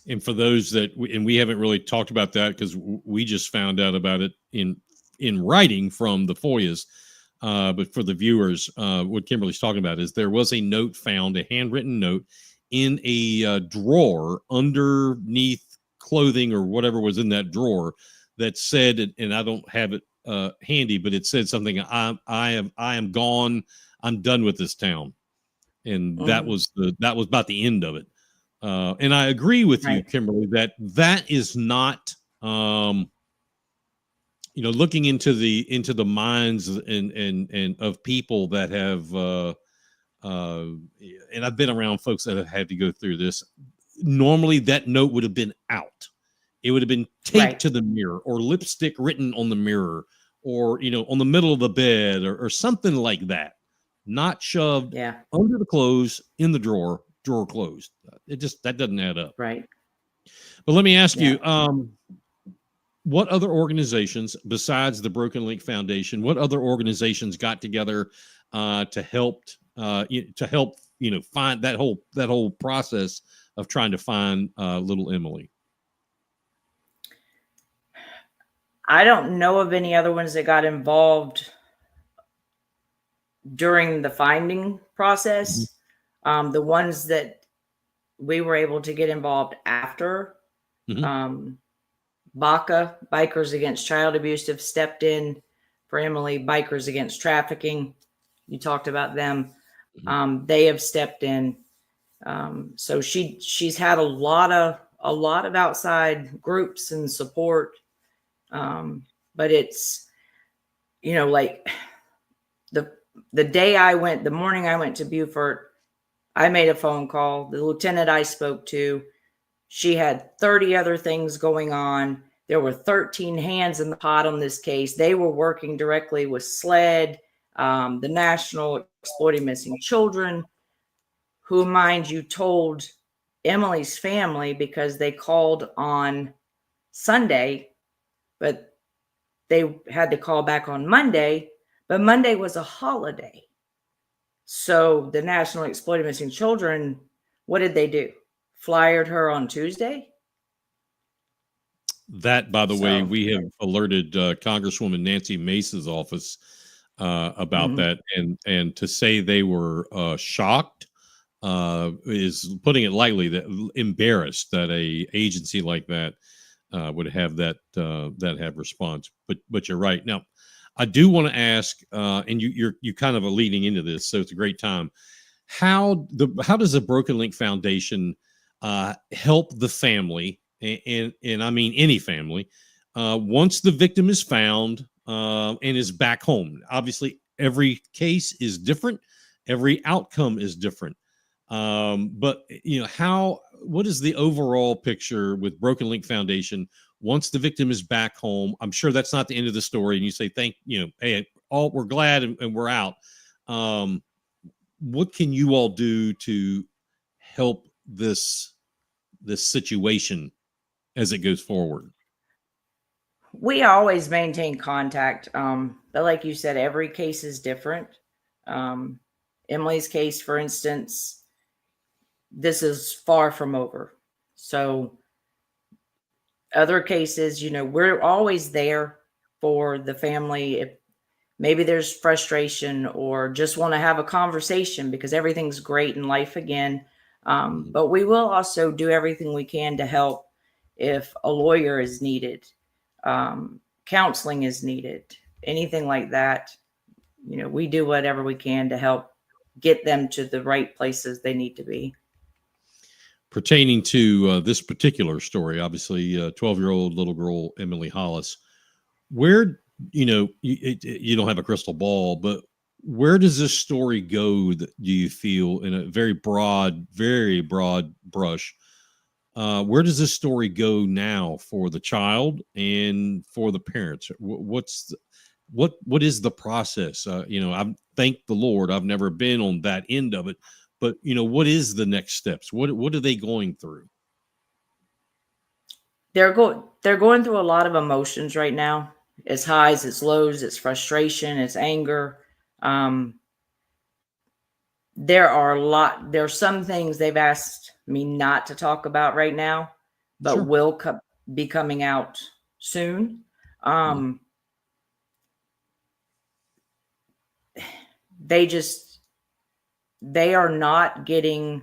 And for those we haven't really talked about that because we just found out about it in writing from the FOIAs. But for the viewers, what Kimberly's talking about is there was a note found, a handwritten note in a drawer underneath clothing or whatever was in that drawer that said, and I don't have it handy, but it said something, I am gone. I'm done with this town. And that was about the end of it. And I agree with you, Kimberly, that is not, looking into the minds and of people that have, and I've been around folks that have had to go through this. Normally that note would have been out. It would have been taped to the mirror or lipstick written on the mirror or, on the middle of the bed or something like that. Not shoved under the clothes in the drawer closed. That doesn't add up. Right. But let me ask you, what other organizations besides the Broken Link Foundation, what other organizations got together to help find that whole process of trying to find little Emily? I don't know of any other ones that got involved during the finding process. The ones that we were able to get involved after, BACA, Bikers Against Child Abuse, have stepped in for Emily. Bikers Against Trafficking, you talked about them. They have stepped in. So she's had a lot of outside groups and support. But it's, like the day the morning I went to Beaufort, I made a phone call. The lieutenant I spoke to, she had 30 other things going on. There were 13 hands in the pot on this case. They were working directly with SLED, the National Exploiting Missing Children, who, mind you, told Emily's family because they called on Sunday, but they had to call back on Monday, but Monday was a holiday. So the National Exploited Missing Children, what did they do? Flyered her on Tuesday? That, by the way, we have alerted Congresswoman Nancy Mace's office about that. And to say they were shocked is putting it lightly, that embarrassed that a agency like that would have that have response. But you're right. Now, I do want to ask, and you kind of are leading into this, so it's a great time. How does the Broken Link Foundation help the family, and I mean any family, once the victim is found and is back home? Obviously, every case is different, every outcome is different. But what is the overall picture with Broken Link Foundation once the victim is back home? I'm sure that's not the end of the story, and you say, hey, we're glad and we're out. What can you all do to help this situation as it goes forward? We always maintain contact. But like you said, every case is different. Emily's case, for instance, this is far from over. So other cases, we're always there for the family. If maybe there's frustration or just want to have a conversation because everything's great in life again. But we will also do everything we can to help if a lawyer is needed, counseling is needed, anything like that. We do whatever we can to help get them to the right places they need to be. Pertaining to this particular story, obviously, 12-year-old little girl, Emily Hollis, where, you don't have a crystal ball, but where does this story go, do you feel, in a very broad brush? Where does this story go now for the child and for the parents? What is the process? I thank the Lord, I've never been on that end of it, but what is the next steps? What are they going through? They're going through a lot of emotions right now. It's highs, it's lows, it's frustration, it's anger. There's some things they've asked me not to talk about right now, but Sure. will be coming out soon. They are not getting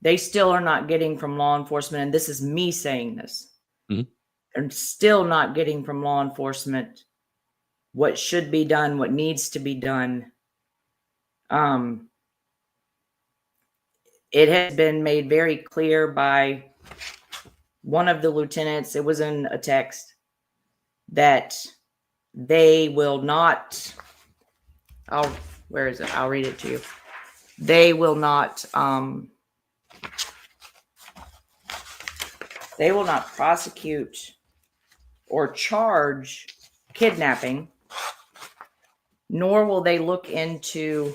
they still are not getting from law enforcement. And this is me saying this. They're still not getting from law enforcement what should be done, what needs to be done. It has been made very clear by one of the lieutenants, it was in a text, that they will not, where is it? I'll read it to you. They will not prosecute or charge kidnapping, nor will they look into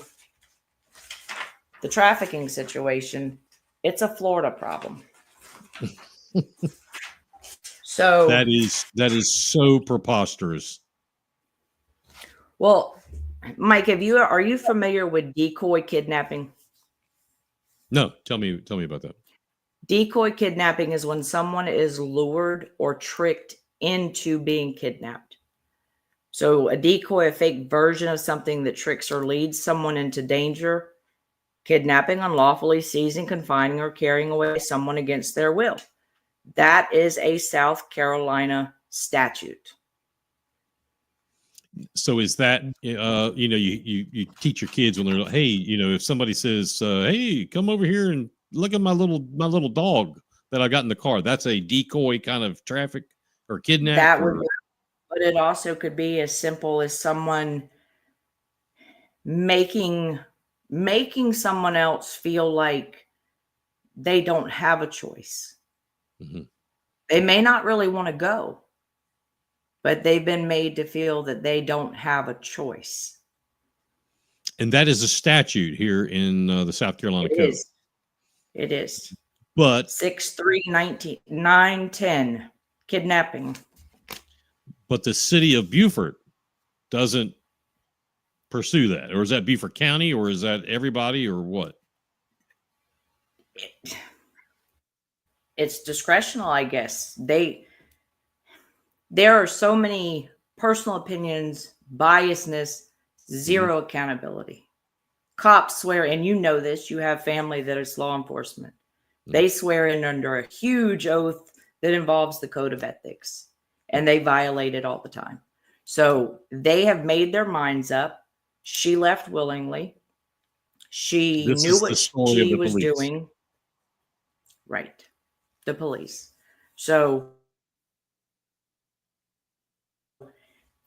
the trafficking situation. It's a Florida problem. So that is so preposterous. Well, Mike, are you familiar with decoy kidnapping? No, tell me about that. Decoy kidnapping is when someone is lured or tricked into being kidnapped. So a decoy, a fake version of something that tricks or leads someone into danger. Kidnapping, unlawfully seizing, confining, or carrying away someone against their will. That is a South Carolina statute. So is that, you teach your kids when they're like, hey, if somebody says, hey, come over here and look at my little dog that I got in the car, that's a decoy kind of traffic or kidnap. That would be, but it also could be as simple as someone making someone else feel like they don't have a choice. Mm-hmm. They may not really want to go, but they've been made to feel that they don't have a choice. And that is a statute here in the South Carolina Code. It is. But 6-3-910, kidnapping. But the city of Beaufort doesn't pursue that. Or is that Beaufort County, or is that everybody, or what? It's discretional, I guess. There are so many personal opinions, biasness, zero accountability. Cops swear, and you know this, you have family that is law enforcement. They swear in under a huge oath that involves the code of ethics, and they violate it all the time. So they have made their minds up. She left willingly. She knew what she was doing. Right. The police. So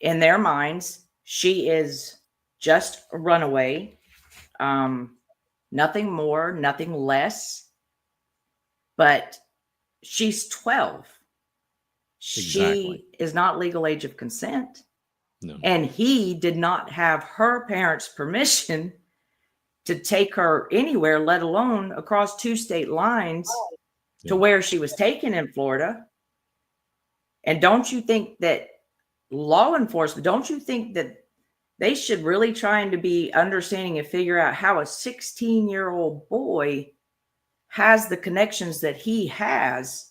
in their minds, she is just a runaway. Nothing more, nothing less. But she's 12. Exactly. She is not legal age of consent. No. And he did not have her parents' permission to take her anywhere, let alone across 2 state lines to where she was taken in Florida. And don't you think that law enforcement, don't you think that they should really try to be understanding and figure out how a 16-year-old boy has the connections that he has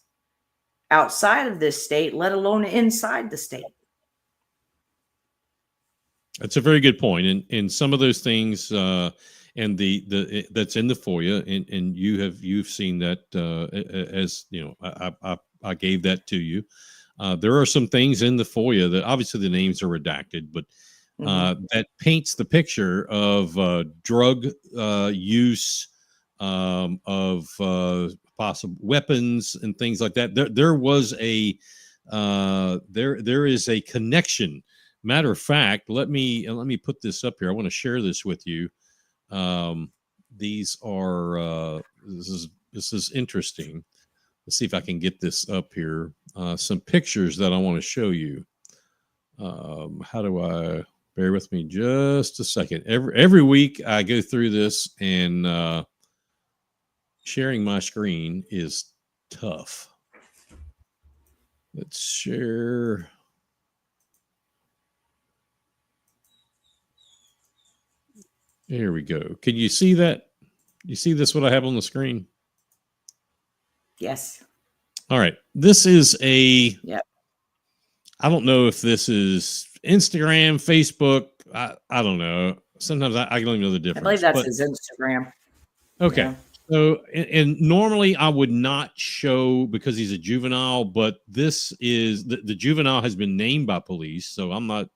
outside of this state, let alone inside the state? That's a very good point. And some of those things, and the that's in the FOIA, and you've seen that, as I gave that to you. There are some things in the FOIA that obviously the names are redacted, but that paints the picture of drug use, of possible weapons and things like that. There was a there is a connection. Matter of fact, let me put this up here. I want to share this with you. These are this is interesting. Let's see if I can get this up here. Some pictures that I want to show you. How do I? Bear with me just a second. Every week I go through this, and sharing my screen is tough. Let's share. Here we go. Can you see that? You see this, what I have on the screen? Yes. All right. This is I don't know if this is Instagram, Facebook. I don't know. Sometimes I don't even know the difference. I believe that's his Instagram. Okay. Yeah. So, and normally I would not show because he's a juvenile, but this is the juvenile has been named by police. So I'm not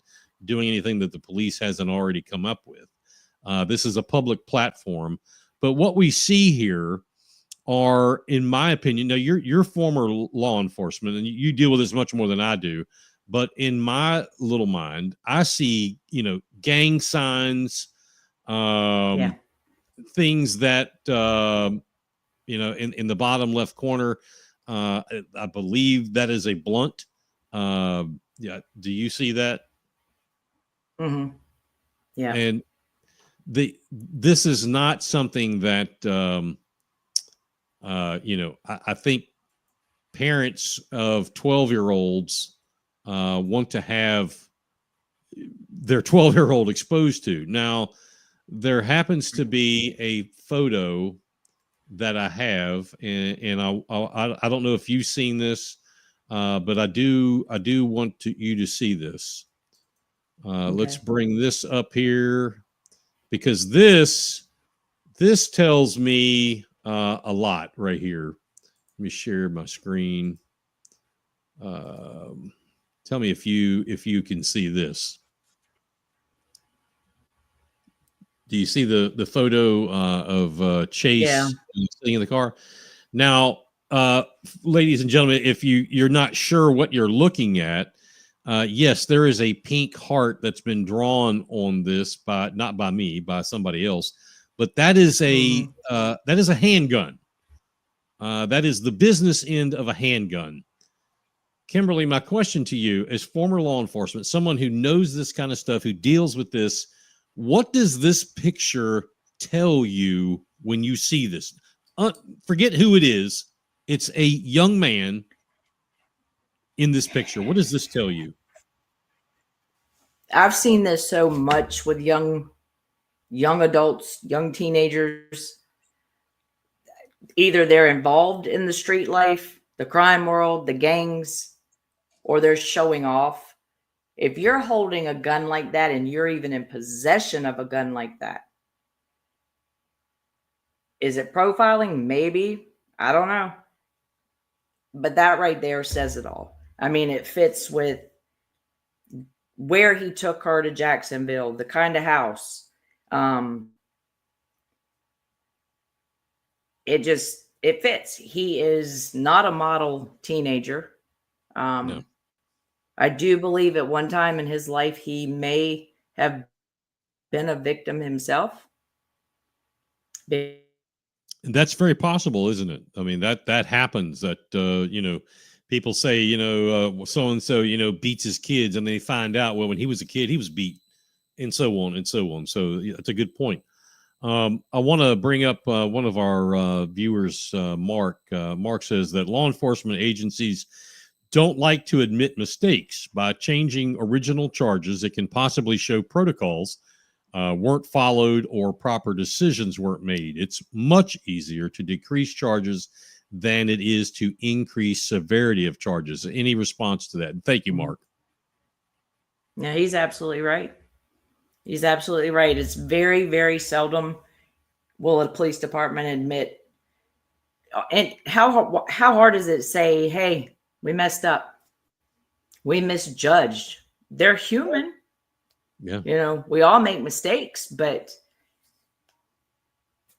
doing anything that the police hasn't already come up with. This is a public platform, but what we see here are, in my opinion, now you're former law enforcement and you deal with this much more than I do, but in my little mind, I see, gang signs, things that, in the bottom left corner, I believe that is a blunt. Do you see that? Mm-hmm. Yeah. And this is not something that, I think parents of 12-year-olds want to have their 12-year-old exposed to. Now, there happens to be a photo that I have, and I don't know if you've seen this, but I do want you to see this. Okay. Let's bring this up here, because this tells me a lot right here. me share my screen. Tell me if you can see this. Do you see the photo of Chase sitting in the car? Now, ladies and gentlemen, if you're not sure what you're looking at, yes, there is a pink heart that's been drawn on this not by me, by somebody else, but that is a handgun. That is the business end of a handgun. Kimberly, my question to you, as former law enforcement, someone who knows this kind of stuff, who deals with this, what does this picture tell you when you see this? Forget who it is. It's a young man in this picture. What does this tell you? I've seen this so much with young adults, young teenagers. Either they're involved in the street life, the crime world, the gangs, or they're showing off. If you're holding a gun like that and you're even in possession of a gun like that, is it profiling? Maybe. I don't know. But that right there says it all. I mean, it fits with where he took her to Jacksonville, the kind of house. It fits. He is not a model teenager. No. I do believe at one time in his life he may have been a victim himself. That's very possible, isn't it? I mean, that happens. That people say, so and so, beats his kids, and they find out, well, when he was a kid, he was beat, and so on and so on. So that's a good point. I want to bring up one of our viewers, Mark. Mark says that law enforcement agencies don't like to admit mistakes. By changing original charges, it can possibly show protocols weren't followed or proper decisions weren't made. It's much easier to decrease charges than it is to increase severity of charges. Any response to that? Thank you, Mark. Yeah, he's absolutely right. He's absolutely right. It's very, very seldom will a police department admit. And how hard is it to say, hey, we messed up, we misjudged? They're human. Yeah. We all make mistakes, but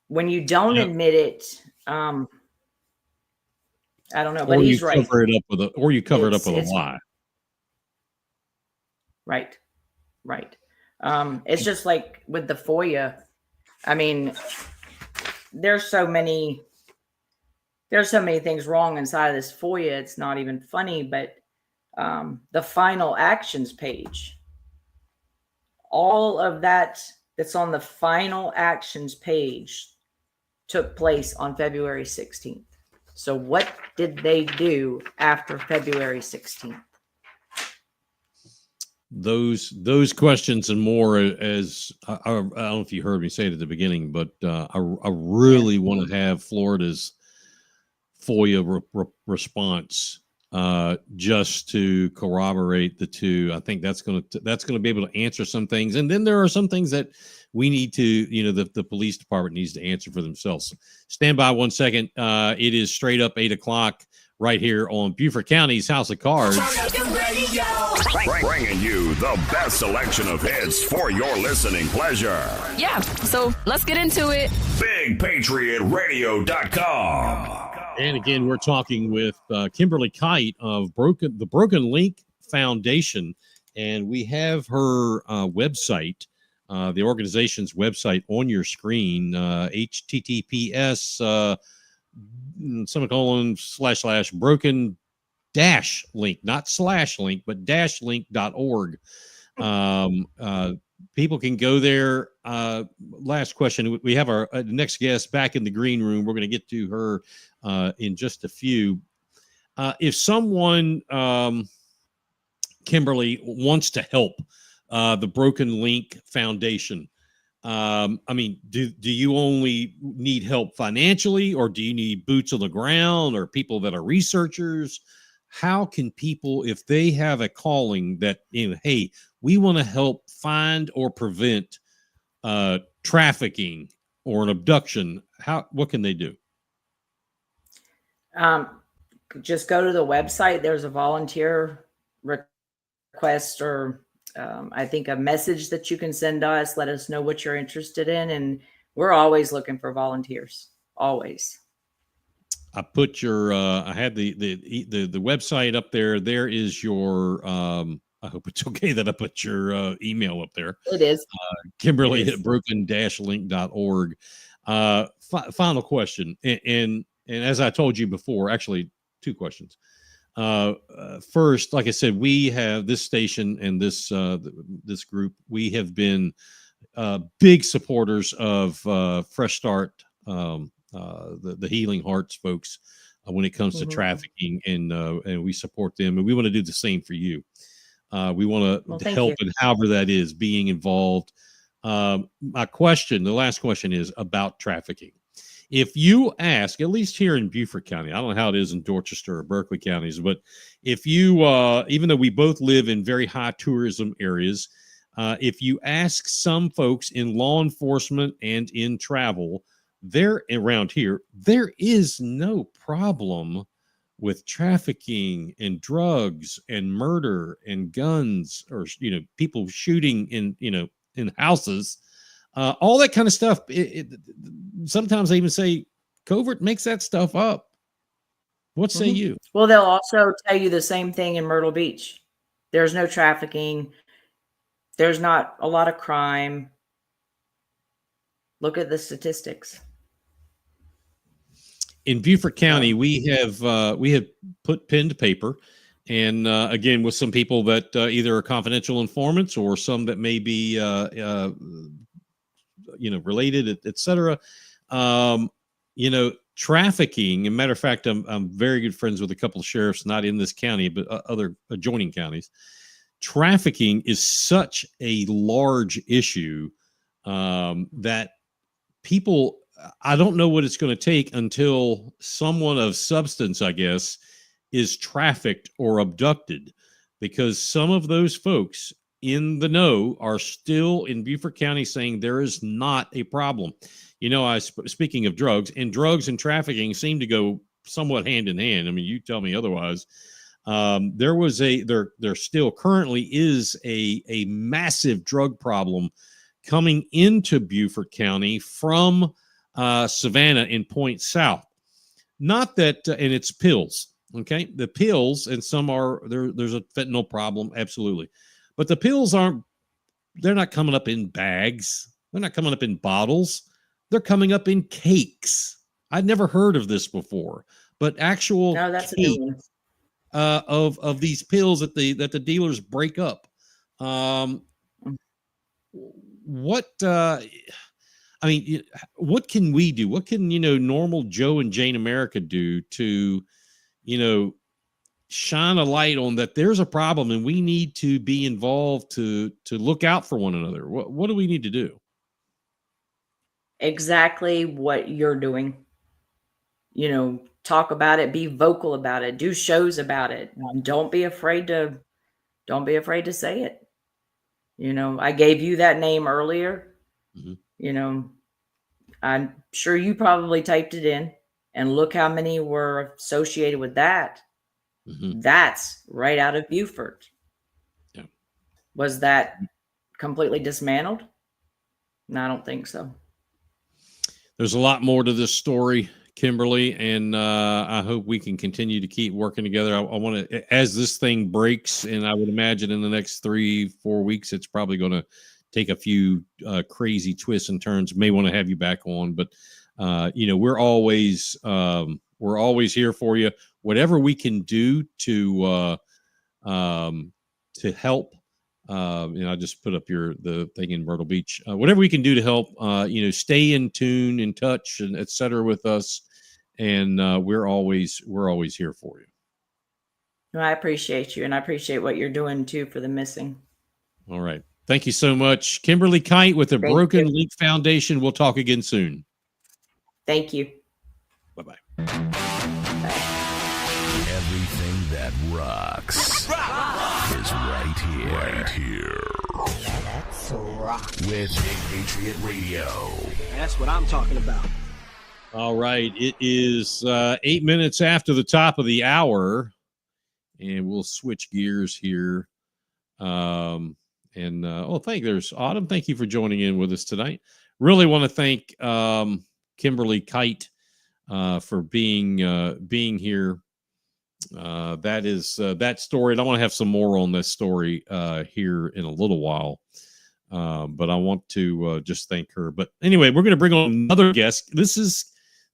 when you don't admit it, I don't know, but he's right. Cover it up with a lie. Right. It's just like with the FOIA. I mean, there's so many things wrong inside of this FOIA. It's not even funny, but the final actions page, all of that's on the final actions page took place on February 16th. So what did they do after February 16th? Those questions and more, as I don't know if you heard me say it at the beginning, but I really want to have Florida's FOIA response just to corroborate the two. I think that's going to be able to answer some things, and then there are some things that we need to, the police department needs to answer for themselves. Stand by 1 second. It is straight up 8 o'clock right here on Beaufort County's House of Cards. Bringing you the best selection of hits for your listening pleasure. Yeah, so let's get into it. BigPatriotRadio.com. And again, we're talking with Kimberly Kite of the Broken Link Foundation, and we have her website, the organization's website, on your screen. HTTPS // broken-link, not /link, but -link.org. People can go there. Last question. We have our next guest back in the green room. We're going to get to her in just a few. If someone, Kimberly, wants to help the Broken Link Foundation, do you only need help financially, or do you need boots on the ground, or people that are researchers? How can people, if they have a calling that, hey, we want to help find or prevent trafficking or an abduction, what can they do? Just go to the website. There's a volunteer request, or I think a message that you can send us. Let us know what you're interested in, and we're always looking for volunteers. Always. I put your I had the website up there. There is your I hope it's okay that I put your email up there. It is. Kimberly at broken-link.org. Final question. And as I told you before, actually 2 questions. First, like I said, we have this station and this group. We have been big supporters of Fresh Start, the Healing Hearts folks, when it comes to trafficking, and we support them, and we want to do the same for you. We want to help in however that is, being involved. The last question is about trafficking. If you ask, at least here in Beaufort County, I don't know how it is in Dorchester or Berkeley counties, but if you, even though we both live in very high tourism areas, if you ask some folks in law enforcement and in travel, they're around here, there is no problem with trafficking and drugs and murder and guns, or people shooting in houses, all that kind of stuff. Sometimes they even say covert makes that stuff up. What say you? Well, they'll also tell you the same thing in Myrtle Beach. There's no trafficking. There's not a lot of crime. Look at the statistics. In Beaufort County, we have put pen to paper, and again, with some people that either are confidential informants or some that may be related, et cetera. Trafficking. As a matter of fact, I'm very good friends with a couple of sheriffs, not in this county, but other adjoining counties. Trafficking is such a large issue that people, I don't know what it's going to take until someone of substance, I guess, is trafficked or abducted, because some of those folks in the know are still in Beaufort County saying there is not a problem. Speaking of drugs and trafficking seem to go somewhat hand in hand. I mean, you tell me otherwise. There still currently is a massive drug problem coming into Beaufort County from Savannah and Point South. Not that, and it's pills. Okay, the pills, and some are there. There's a fentanyl problem, absolutely, but the pills they're not coming up in bags. They're not coming up in bottles. They're coming up in cakes. I'd never heard of this before, but actual cakes of these pills that the dealers break up. What can we do? What can normal Joe and Jane America do to shine a light on that there's a problem and we need to be involved to look out for one another? What do we need to do? Exactly what you're doing. Talk about it, be vocal about it, do shows about it. Don't be afraid to say it. I gave you that name earlier. I'm sure you probably typed it in, and look how many were associated with that. That's right out of Beaufort. Yeah. Was that completely dismantled? No, I don't think so. There's a lot more to this story, Kimberly, and I hope we can continue to keep working together. I want to, as this thing breaks, and I would imagine in the next 3-4 weeks, it's probably going to take a few crazy twists and turns. May want to have you back on, but we're always here for you. Whatever we can do to help. I just put up the thing in Myrtle Beach. Whatever we can do to help, stay in tune, in touch, and et cetera with us. And we're always here for you. Well, I appreciate you, and I appreciate what you're doing too for the missing. All right. Thank you so much. Kimberly Kite with the Broken Link Foundation. We'll talk again soon. Thank you. Bye-bye. Everything that rocks is right here. Right here. Let's rock. With Big Patriot Radio. That's what I'm talking about. All right. It is 8 minutes after the top of the hour, and we'll switch gears here. There's Autumn. Thank you for joining in with us tonight. Really want to thank Kimberly Kite for being here. That is that story, and I want to have some more on this story here in a little while. But I want to just thank her. But anyway, we're going to bring on another guest. This is,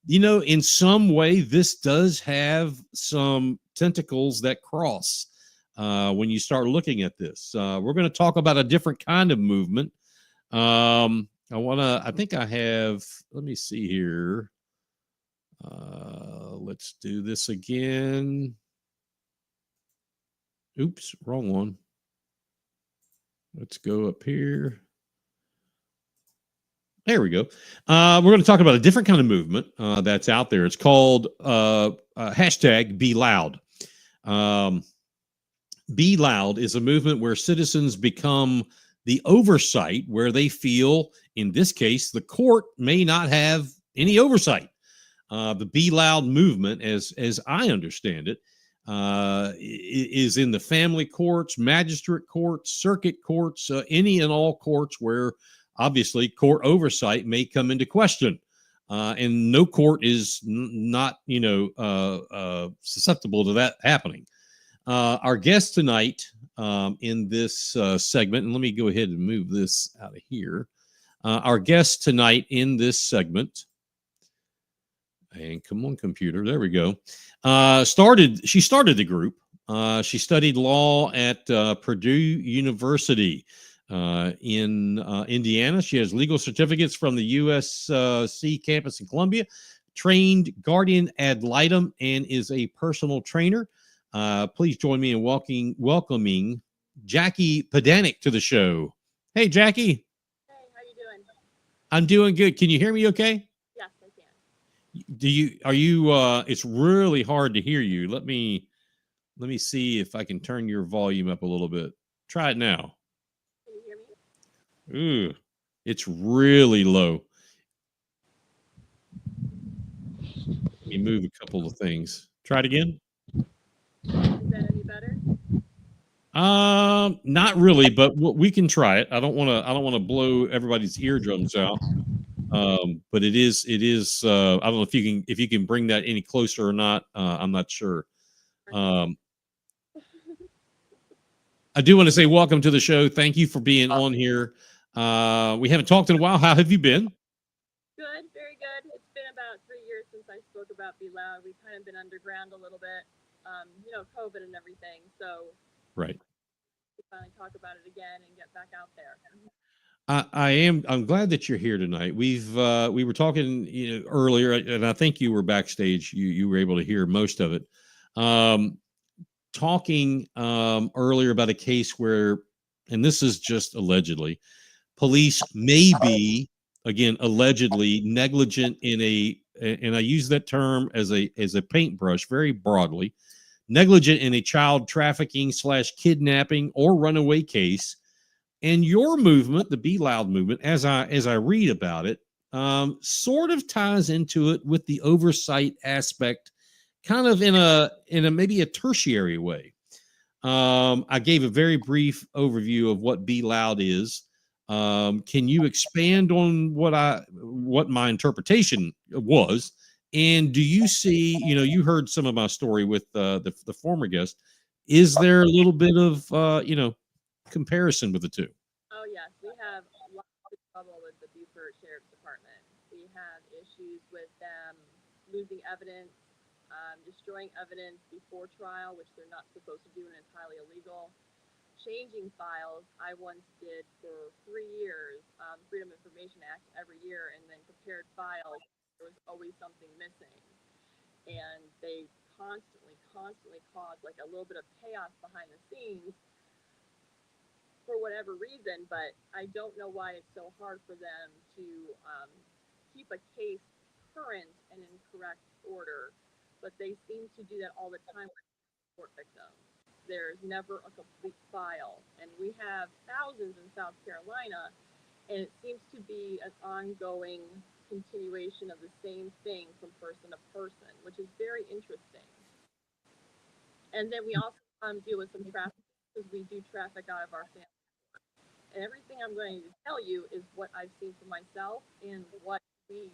in some way, this does have some tentacles that cross when you start looking at this. We're going to talk about a different kind of movement. Let me see here. Let's do this again. Oops, wrong one. Let's go up here. There we go. We're going to talk about a different kind of movement that's out there. It's called hashtag Be Loud. Be Loud is a movement where citizens become the oversight, where they feel, in this case, the court may not have any oversight. The Be Loud movement, as I understand it, is in the family courts, magistrate courts, circuit courts, any and all courts where obviously court oversight may come into question. And no court is not, susceptible to that happening. Our guest tonight in this segment, and let me go ahead and move this out of here. Our guest tonight in this segment, and come on, computer, there we go. She started the group. She studied law at Purdue University in Indiana. She has legal certificates from the USC campus in Columbia, trained guardian ad litem, and is a personal trainer. Please join me in welcoming Jackie Pedanek to the show. Hey, Jackie. Hey, how you doing? I'm doing good. Can you hear me okay? Yes, I can. It's really hard to hear you. Let me see if I can turn your volume up a little bit. Try it now. Can you hear me? Ooh, it's really low. Let me move a couple of things. Try it again. Is that any better? Not really, but we can try it. I don't want to blow everybody's eardrums out. But it is. I don't know if you can bring that any closer or not. I'm not sure. I do want to say welcome to the show. Thank you for being on here. We haven't talked in a while. How have you been? Good, very good. It's been about 3 years since I spoke about Be Loud. We've kind of been underground a little bit, COVID and everything. So right. We finally talk about it again and get back out there. I'm glad that you're here tonight. We were talking earlier, and I think you were backstage. You were able to hear most of it. Talking earlier about a case where, and this is just allegedly, police may be, again, allegedly negligent in and I use that term as a paintbrush very broadly, negligent in a child trafficking / kidnapping or runaway case. And your movement, the Be Loud movement, as I read about it, sort of ties into it with the oversight aspect, kind of in a maybe a tertiary way. I gave a very brief overview of what Be Loud is. Can you expand on what my interpretation was? And do you see, you heard some of my story with the former guest. Is there a little bit of comparison with the two? Oh yes, we have lots of trouble with the Beaufort Sheriff's Department. We have issues with them losing evidence, destroying evidence before trial, which they're not supposed to do and it's highly illegal. Changing files. I once did for 3 years, Freedom of Information Act every year, and then compared files. There was always something missing, and they constantly cause like a little bit of chaos behind the scenes for whatever reason. But I don't know why it's so hard for them to keep a case current and in correct order, but they seem to do that all the time with court victims. There's never a complete file, and we have thousands in South Carolina, and it seems to be an ongoing continuation of the same thing from person to person, which is very interesting. And then we also deal with some traffic because we do traffic out of our family. And everything I'm going to tell you is what I've seen for myself and what we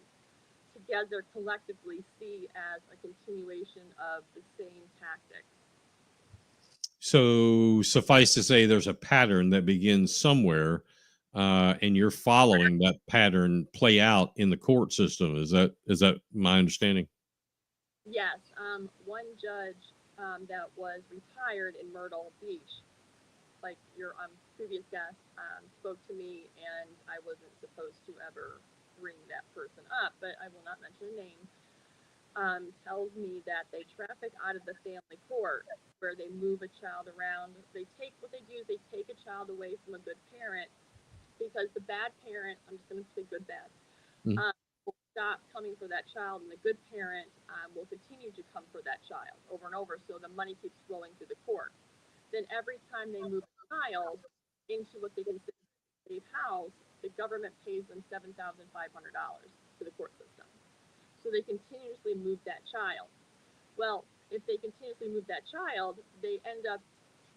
together collectively see as a continuation of the same tactics. So suffice to say, there's a pattern that begins somewhere, and you're following that pattern play out in the court system. Is that my understanding? Yes, one judge that was retired in Myrtle Beach, like your previous guest, spoke to me, and I wasn't supposed to ever bring that person up, but I will not mention a name. Tells me that they traffic out of the family court where they move a child around. What they do is they take a child away from a good parent because the bad parent, I'm just going to say good bad, will stop coming for that child, and the good parent will continue to come for that child over and over, so the money keeps flowing through the court. Then every time they move a child into what they consider a safe house, the government pays them $7,500 to the court system. So they continuously move that child. Well, if they continuously move that child, they end up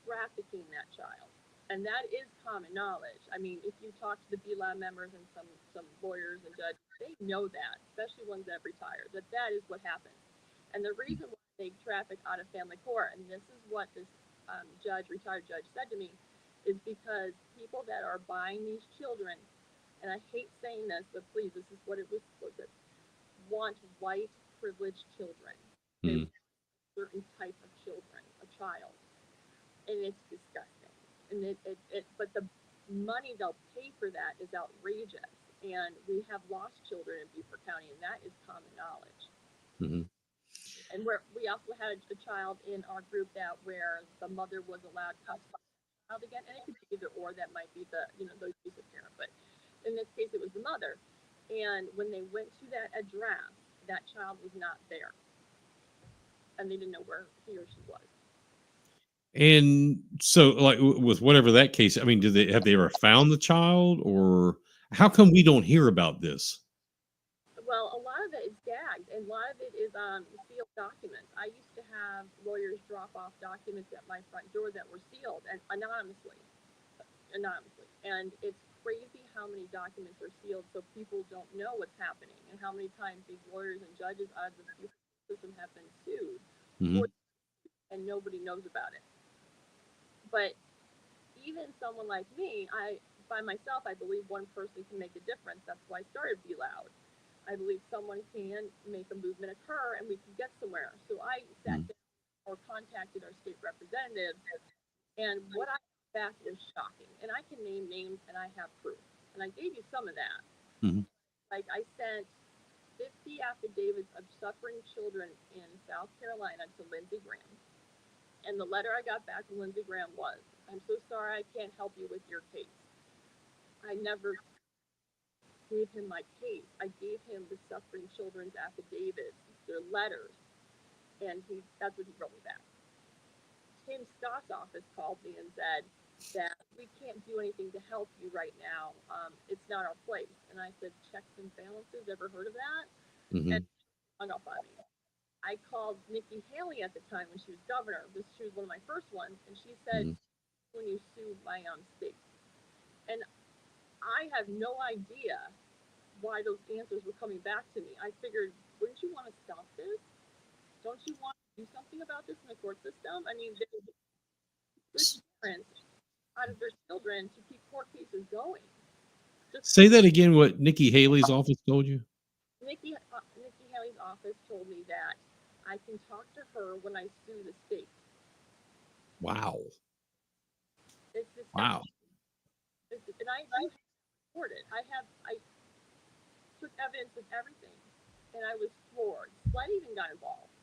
trafficking that child. And that is common knowledge. I mean, if you talk to the BLAB members and some lawyers and judges, they know that, especially ones that have retired, that is what happens. And the reason why they traffic out of family court, and this is what this retired judge said to me, is because people that are buying these children, and I hate saying this, but please, this is what it was want white privileged children. They want a certain type of children, a child. And it's disgusting. And but the money they'll pay for that is outrageous. And we have lost children in Beaufort County, and that is common knowledge. And we also had a child in our group where the mother was allowed custody of the child again, and it could be either or. That might be the abusive parent, but in this case, it was the mother. And when they went to that address, that child was not there, and they didn't know where he or she was. And so, like with whatever that case, I mean, have they ever found the child, or how come we don't hear about this? Well, a lot of it is gagged, and a lot of it is sealed documents. I used to have lawyers drop off documents at my front door that were sealed and anonymously, and it's crazy how many documents are sealed, so people don't know what's happening, and how many times these lawyers and judges out of the system have been sued, and nobody knows about it. But even someone like me, by myself, I believe one person can make a difference. That's why I started Be Loud. I believe someone can make a movement occur, and we can get somewhere. So I sat down or contacted our state representatives, and what I got back was shocking. And I can name names, and I have proof. And I gave you some of that. Like I sent 50 affidavits of suffering children in South Carolina to Lindsey Graham. And the letter I got back from Lindsey Graham was, "I'm so sorry I can't help you with your case." I never gave him my case. I gave him the suffering children's affidavits, their letters, and that's what he wrote me back. Tim Scott's office called me and said that we can't do anything to help you right now. It's not our place. And I said, checks and balances, ever heard of that? And hung up on me. I called Nikki Haley at the time when she was governor. She was one of my first ones, and she said, when you sue my state. And I have no idea why those answers were coming back to me. I figured, wouldn't you want to stop this? Don't you want to do something about this in the court system? I mean, there's parents out of their children to keep court cases going. Say that again, what Nikki Haley's office told you? Nikki Haley's office told me that I can talk to her when I sue the state. Wow. It's just wow. And I reported it. I took evidence of everything, and I was floored. SLED even got involved,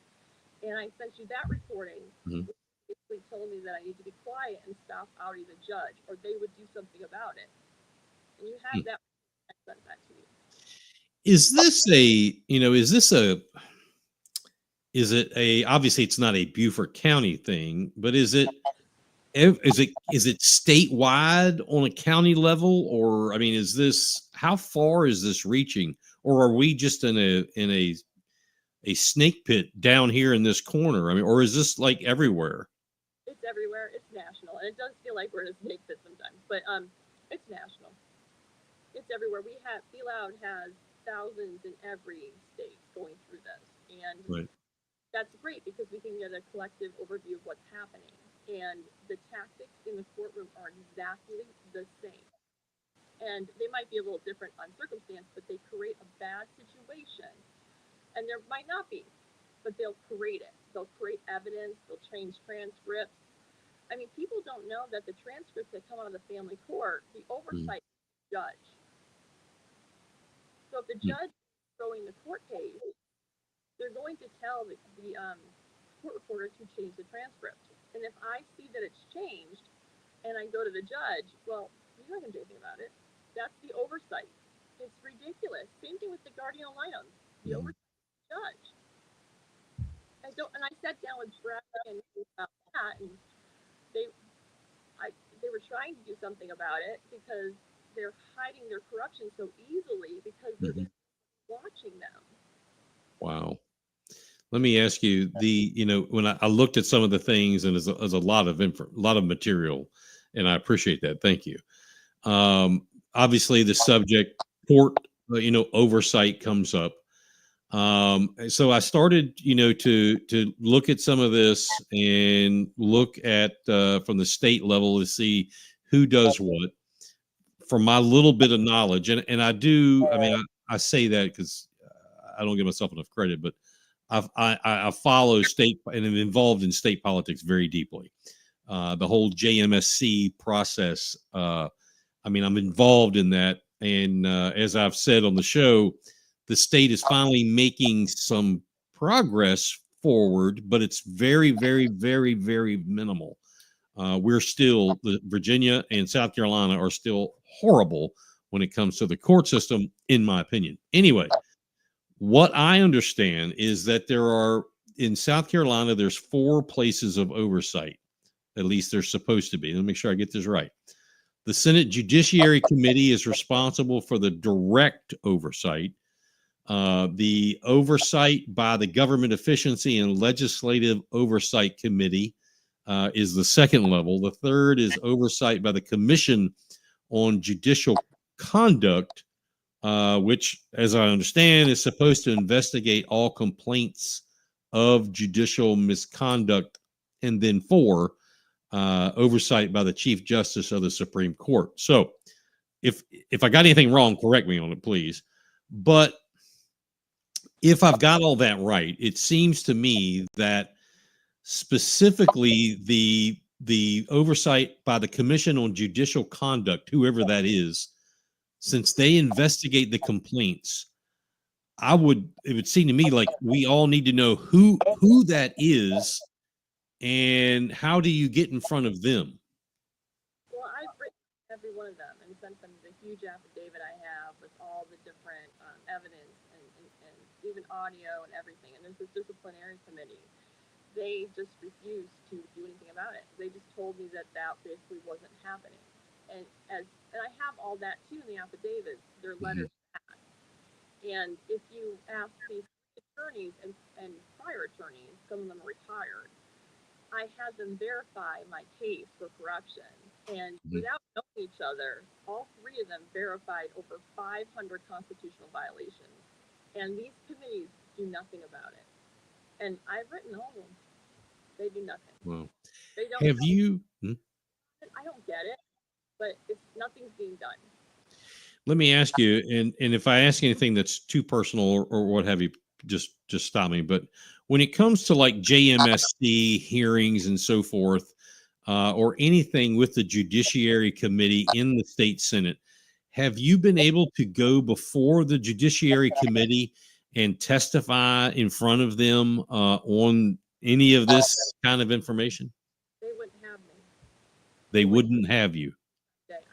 and I sent you that recording. Which basically told me that I need to be quiet and stop outing the judge, or they would do something about it. And you have that. I sent that to you. Is it obviously it's not a Beaufort County thing, but is it is it statewide on a county level, or I mean, how far is this reaching, or are we just in a snake pit down here in this corner? I mean, or is this like everywhere? It's everywhere. It's national, and it does feel like we're in a snake pit sometimes, but it's national. It's everywhere. Be Loud has thousands in every state going through this, and Right. that's great because we can get a collective overview of what's happening. And the tactics in the courtroom are exactly the same. And they might be a little different on circumstance, but they create a bad situation. And there might not be, but they'll create it. They'll create evidence, they'll change transcripts. I mean, people don't know that the transcripts that come out of the family court, the oversight judge. So if the judge is throwing the court case, they're going to tell the court reporter to change the transcript. And if I see that it's changed and I go to the judge, well, he's not going to do anything about it. That's the oversight. It's ridiculous. Same thing with the guardian ad litem, the oversight judge. And I sat down with Brad and about that, and they were trying to do something about it because they're hiding their corruption so easily because they're watching them. Wow. Let me ask you when I looked at some of the things, and there's a lot of material, and I appreciate that. Thank you. Obviously the subject court, oversight comes up. So I started, to look at some of this and look at, from the state level to see who does what from my little bit of knowledge. And I do, I mean, I say that because I don't give myself enough credit, but I follow state and am involved in state politics very deeply. The whole JMSC process. I mean, I'm involved in that. And as I've said on the show, the state is finally making some progress forward, but it's very, very, very, very minimal. We're still, Virginia and South Carolina are still horrible when it comes to the court system, in my opinion. Anyway, what I understand is that in South Carolina, there's 4 places of oversight. At least there's supposed to be. Let me make sure I get this right. The Senate Judiciary Committee is responsible for the direct oversight. The oversight by the Government Efficiency and Legislative Oversight Committee is the second level. The third is oversight by the Commission on Judicial Conduct, which, as I understand, is supposed to investigate all complaints of judicial misconduct. And then 4, oversight by the Chief Justice of the Supreme Court. So if I got anything wrong, correct me on it, please. But if I've got all that right, it seems to me that specifically the oversight by the Commission on Judicial Conduct, whoever that is, since they investigate the complaints, it would seem to me like we all need to know who that is and how do you get in front of them. Well, I've written every one of them and sent them the huge affidavit I have with all the different evidence and even audio and everything. And there's this disciplinary committee. They just refused to do anything about it. They just told me that basically wasn't happening. And I have all that too in the affidavit, their letters back. And if you ask these attorneys and prior attorneys, some of them are retired, I had them verify my case for corruption. And without knowing each other, all 3 of them verified over 500 constitutional violations. And these committees do nothing about it. And I've written all of them. They do nothing. Well, They don't. have you? I don't get it, but nothing's being done. Let me ask you, and if I ask anything that's too personal or what have you, just stop me. But when it comes to like JMSC hearings and so forth, or anything with the Judiciary Committee in the state Senate, have you been able to go before the Judiciary Committee and testify in front of them on any of this kind of information? They wouldn't have me. They wouldn't have you.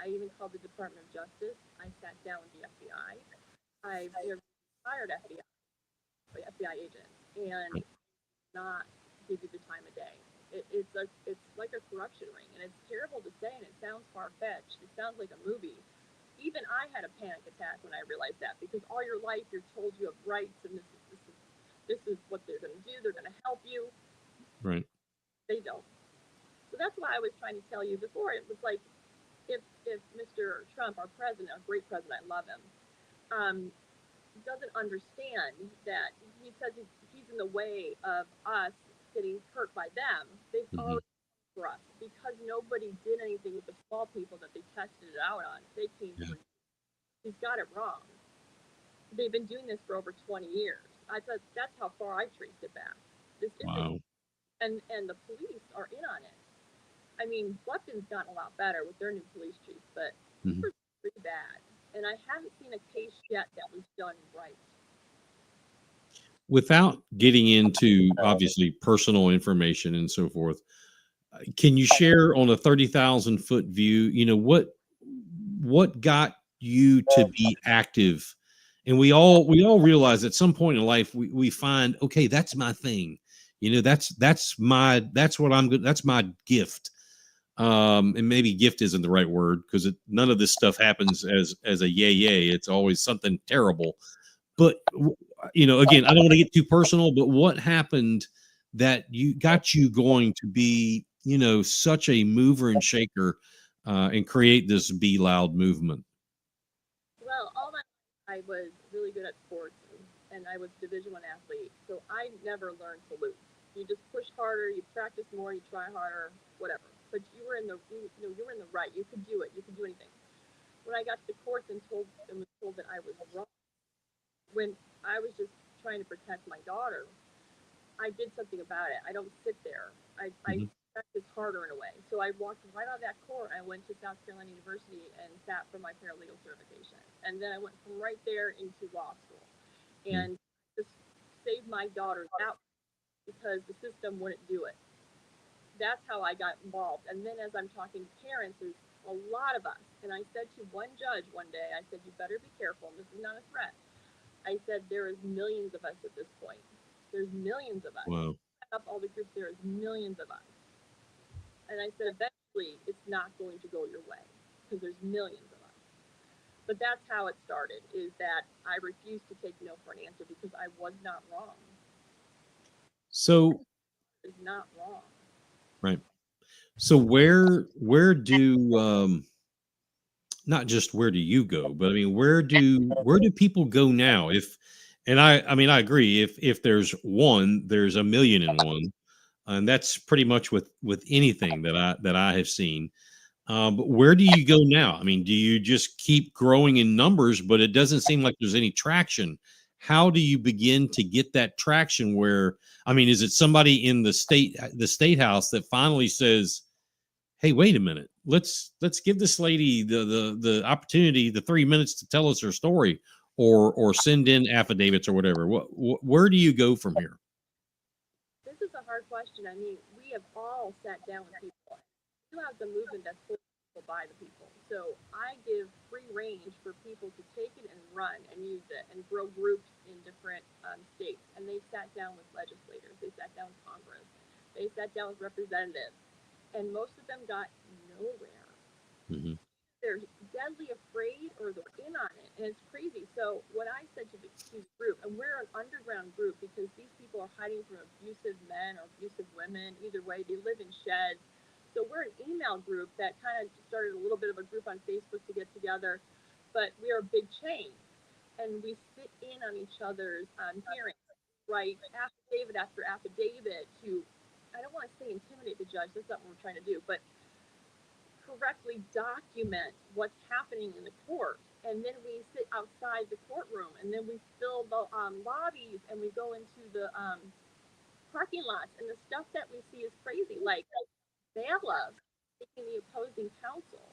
I even called the Department of Justice. I sat down with the FBI. I hired FBI agents and not give you the time of day. It's like a corruption ring, and it's terrible to say, and it sounds far-fetched. It sounds like a movie. Even I had a panic attack when I realized that, because all your life you're told you have rights, and this is what they're going to do. They're going to help you. Right. They don't. So that's why I was trying to tell you before. It was like, if Mr. Trump, our president, a great president, I love him, doesn't understand that he says he's in the way of us getting hurt by them. They've already for us, because nobody did anything with the small people that they tested it out on. They came for you. He's got it wrong. They've been doing this for over 20 years. I thought that's how far I traced it back. Wow. And the police are in on it. I mean, Weapons gotten a lot better with their new police chief, but it was pretty bad. And I haven't seen a case yet that was done right. Without getting into obviously personal information and so forth, can you share on a 30,000 foot view, you know, what got you to be active? And we all realize at some point in life we find, okay, that's my thing. You know, that's what I'm good. That's my gift. And maybe gift isn't the right word, because none of this stuff happens as a yay. It's always something terrible. But you know, again, I don't want to get too personal, but what happened that got you going to be, you know, such a mover and shaker and create this Be Loud movement? Well, all my life I was really good at sports, and I was a Division I athlete, so I never learned to lose. You just push harder, you practice more, you try harder, whatever. But you were in the right. You could do it. You could do anything. When I got to the courts and was told that I was wrong, when I was just trying to protect my daughter, I did something about it. I don't sit there. I practice harder in a way. So I walked right out of that court. I went to South Carolina University and sat for my paralegal certification. And then I went from right there into law school, and just saved my daughter that because the system wouldn't do it. That's how I got involved. And then as I'm talking to parents, there's a lot of us. And I said to one judge one day, I said, you better be careful. This is not a threat. I said, there is millions of us at this point. There's millions of us. Wow. Up all the groups, there is millions of us. And I said, eventually, it's not going to go your way because there's millions of us. But that's how it started, is that I refused to take no for an answer because I was not wrong. So it's not wrong. Right. So where do not just where do you go, but I mean, where do people go now? I mean, I agree. If there's one, there's a million and one, and that's pretty much with anything that I have seen. But where do you go now? I mean, do you just keep growing in numbers, but it doesn't seem like there's any traction? How do you begin to get that traction? Where, I mean, is it somebody in the state house that finally says, hey, wait a minute, let's give this lady the opportunity, the 3 minutes to tell us her story, or send in affidavits or whatever? Where do you go from here? This is a hard question. I mean, we have all sat down with people. You have the movement that's for people by the people. So I give free range for people to take it and run and use it and grow groups in different states. And they sat down with legislators. They sat down with Congress. They sat down with representatives. And most of them got nowhere. Mm-hmm. They're deadly afraid, or they're in on it. And it's crazy. So what I said to the group, and we're an underground group because these people are hiding from abusive men or abusive women. Either way, they live in sheds. So we're an email group that kind of started a little bit of a group on Facebook to get together, but we are a big chain, and we sit in on each other's hearings, write affidavit after affidavit to, I don't want to say intimidate the judge, that's not what we're trying to do, but correctly document what's happening in the court. And then we sit outside the courtroom, and then we fill the lobbies, and we go into the parking lots, and the stuff that we see is crazy, like bailiffs taking the opposing counsel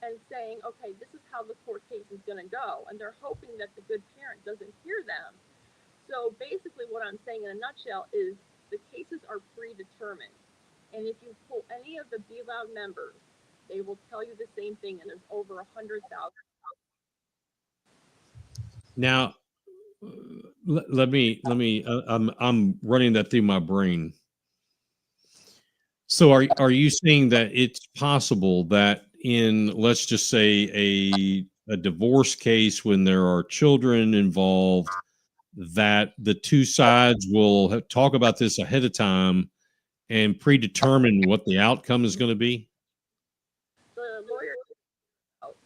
and saying, okay, this is how the court case is going to go, and they're hoping that the good parent doesn't hear them. So basically what I'm saying in a nutshell is the cases are predetermined, and if you pull any of the Be Loud members, they will tell you the same thing, and there's over 100,000. Now, let me I'm running that through my brain. So are you saying that it's possible that in, let's just say, a divorce case when there are children involved, that the two sides will talk about this ahead of time and predetermine what the outcome is going to be? The lawyer cares about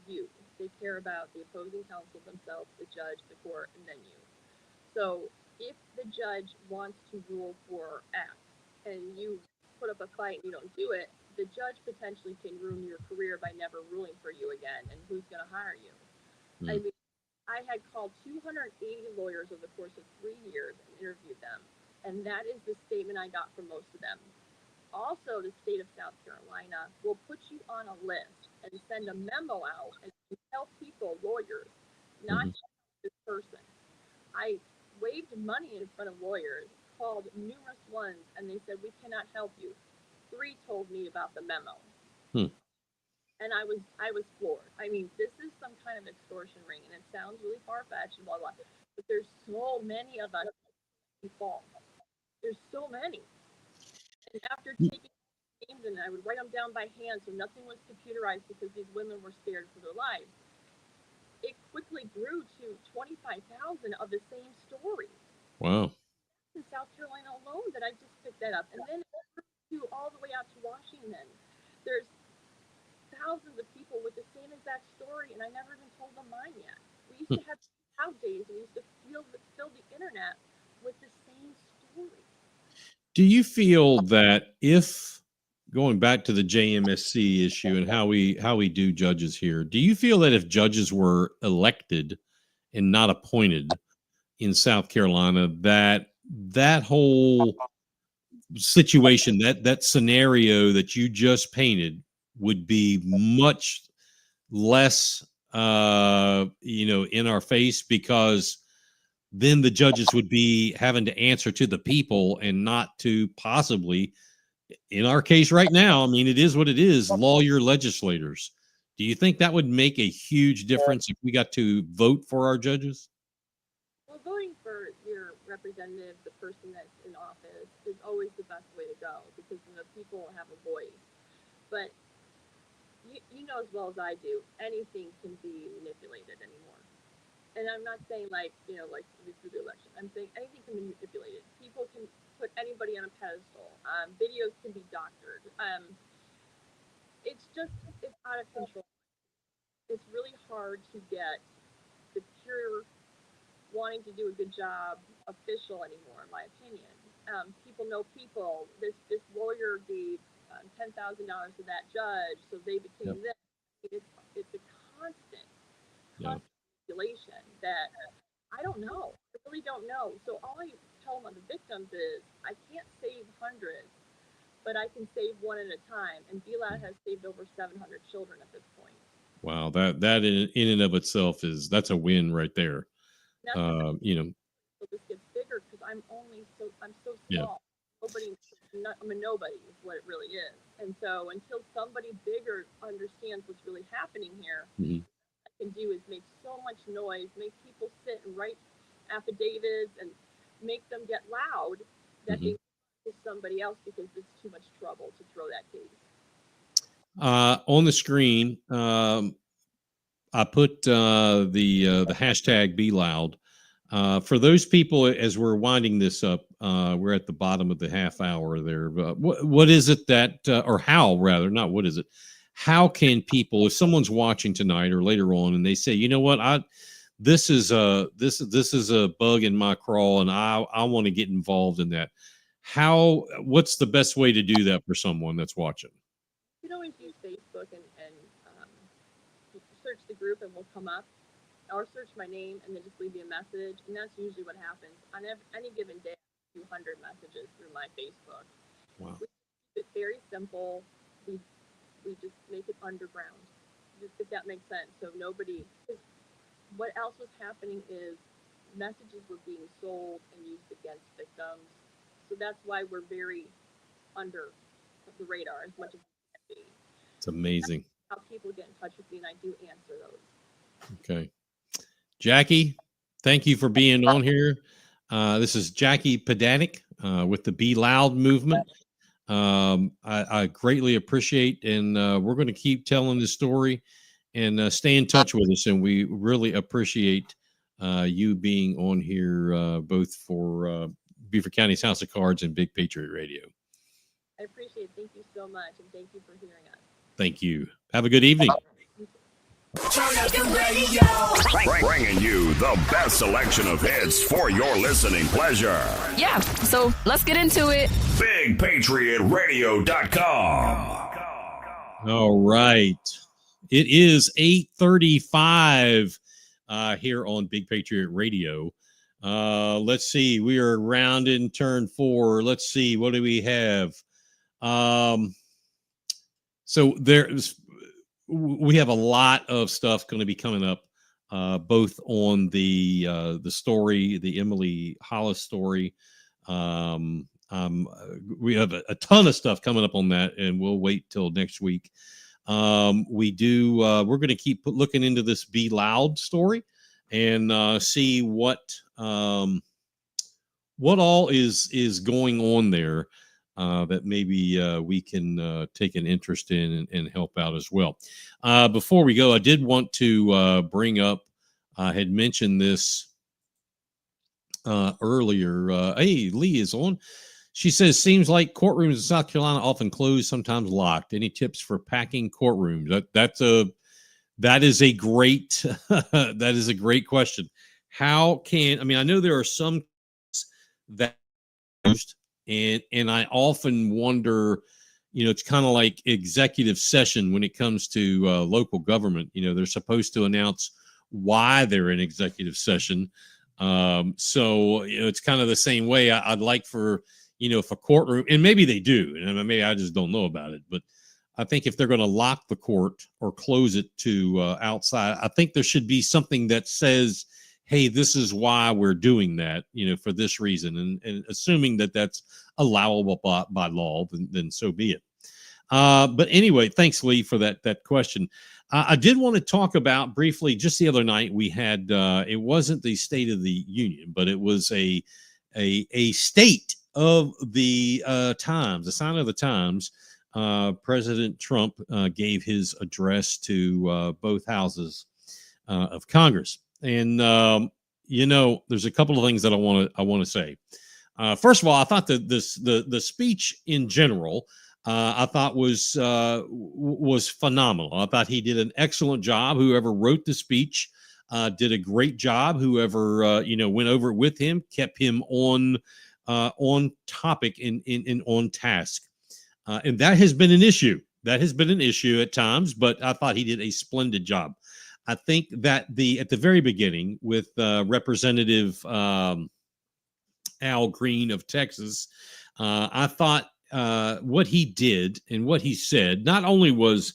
you. They care about the opposing counsel themselves, the judge, the court, and then you. So if the judge wants to rule for X and you put up a fight and you don't do it, the judge potentially can ruin your career by never ruling for you again. And who's going to hire you? I mean, I had called 280 lawyers over the course of 3 years and interviewed them. And that is the statement I got from most of them. Also, the state of South Carolina will put you on a list and send a memo out and tell people, lawyers, not this person. I waived money in front of lawyers, called numerous ones, and they said, we cannot help you. 3 told me about the memo. And I was floored. I mean, this is some kind of extortion ring, and it sounds really far-fetched and blah, blah, but there's so many of us involved. There's so many. And after taking names, and I would write them down by hand so nothing was computerized because these women were scared for their lives, it quickly grew to 25,000 of the same story. Wow. In South Carolina alone that I just picked that up. And then it grew all the way out to Washington. There's thousands of people with the same exact story, and I never even told them mine yet. We used to have out days, and we used to fill the internet with the same story. Do you feel that, if going back to the JMSC issue and how we do judges here, do you feel that if judges were elected and not appointed in South Carolina, that whole situation, that scenario that you just painted, would be much less in our face, because then the judges would be having to answer to the people and not to, possibly, in our case right now, I mean, it is what it is, lawyer legislators? Do you think that would make a huge difference if we got to vote for our judges? Well, voting for your representative, the person that's in office, is always the best way to go, because then the people have a voice. But you know as well as I do, anything can be manipulated anymore. And I'm not saying like the election. I'm saying anything can be manipulated. People can put anybody on a pedestal. Videos can be doctored. It's out of control. It's really hard to get the pure wanting to do a good job official anymore, in my opinion. People know people. This lawyer gave $10,000 to that judge, so they became this. It's a constant manipulation that I don't know. I really don't know. So all I tell them, the victims, is I can't save hundreds, but I can save one at a time. And BLAD has saved over 700 children at this point. Wow, that in and of itself that's a win right there. So this gets bigger because I'm so small. Yeah. I'm a nobody is what it really is. And so until somebody bigger understands what's really happening here, what I can do is make so much noise, make people sit and write affidavits and make them get loud that they to somebody else because it's too much trouble to throw that case. On the screen, I put the hashtag Be Loud. For those people, as we're winding this up, we're at the bottom of the half hour there. What is it that, or how rather, not what is it? How can people, if someone's watching tonight or later on, and they say, you know what, this is a bug in my crawl, and I want to get involved in that. What's the best way to do that for someone that's watching? You can always use Facebook and search the group and we'll come up, or search my name and then just leave me a message. And that's usually what happens. On any given day, 200 messages through my Facebook. Wow. We keep it very simple. We just make it underground, if that makes sense. So what else was happening is messages were being sold and used against victims. So that's why we're very under the radar as much as we can be. It's amazing. How people get in touch with me, and I do answer those. Okay. Jackie, thank you for being on here. This is Jackie Pedanik with the Be Loud movement. I greatly appreciate, and we're going to keep telling the story and stay in touch with us. And we really appreciate you being on here, both for Beaufort County's House of Cards and Big Patriot Radio. I appreciate it. Thank you so much, and thank you for hearing us. Thank you. Have a good evening. Bringing you the best selection of hits for your listening pleasure. Yeah, so let's get into it. BigPatriotRadio.com. All right. It is 8:35 here on Big Patriot Radio. Let's see. We are around in turn 4. Let's see. What do we have? So we have a lot of stuff going to be coming up, both on the story, the Emily Hollis story. We have a ton of stuff coming up on that, and we'll wait till next week. We're going to keep looking into this Be Loud story and see what all is going on there. That maybe we can take an interest in and help out as well. Before we go, I did want to bring up, I had mentioned this earlier. Hey, Lee is on. She says, seems like courtrooms in South Carolina often closed, sometimes locked. Any tips for packing courtrooms? That is a great that is a great question. I know there are some that and I often wonder, it's kind of like executive session when it comes to local government. They're supposed to announce why they're in executive session. So it's kind of the same way. I'd like for, if a courtroom, and maybe they do, and maybe I just don't know about it, but I think if they're going to lock the court or close it to outside, I think there should be something that says, hey, this is why we're doing that, for this reason. And assuming that that's allowable by law, then so be it. But anyway, thanks, Lee, for that question. I did want to talk about briefly, just the other night, we had, it wasn't the State of the Union, but it was a state of the times, a sign of the times. President Trump gave his address to both houses of Congress. And, there's a couple of things that I want to say. First of all, I thought that the speech in general, I thought was phenomenal. I thought he did an excellent job. Whoever wrote the speech did a great job. Whoever, went over it with him, kept him on topic and on task. And that has been an issue. That has been an issue at times, but I thought he did a splendid job. I think that at the very beginning with Representative Al Green of Texas, I thought what he did and what he said not only was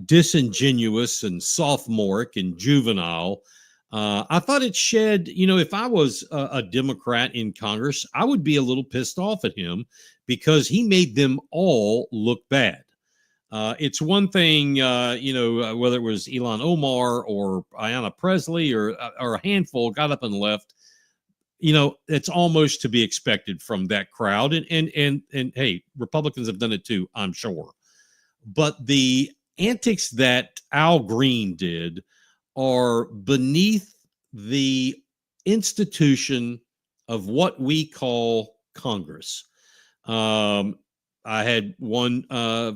disingenuous and sophomoric and juvenile. I thought it shed, if I was a Democrat in Congress, I would be a little pissed off at him because he made them all look bad. It's one thing, whether it was Ilhan Omar or Ayanna Pressley or a handful got up and left. It's almost to be expected from that crowd. And hey, Republicans have done it too, I'm sure. But the antics that Al Green did are beneath the institution of what we call Congress. I had one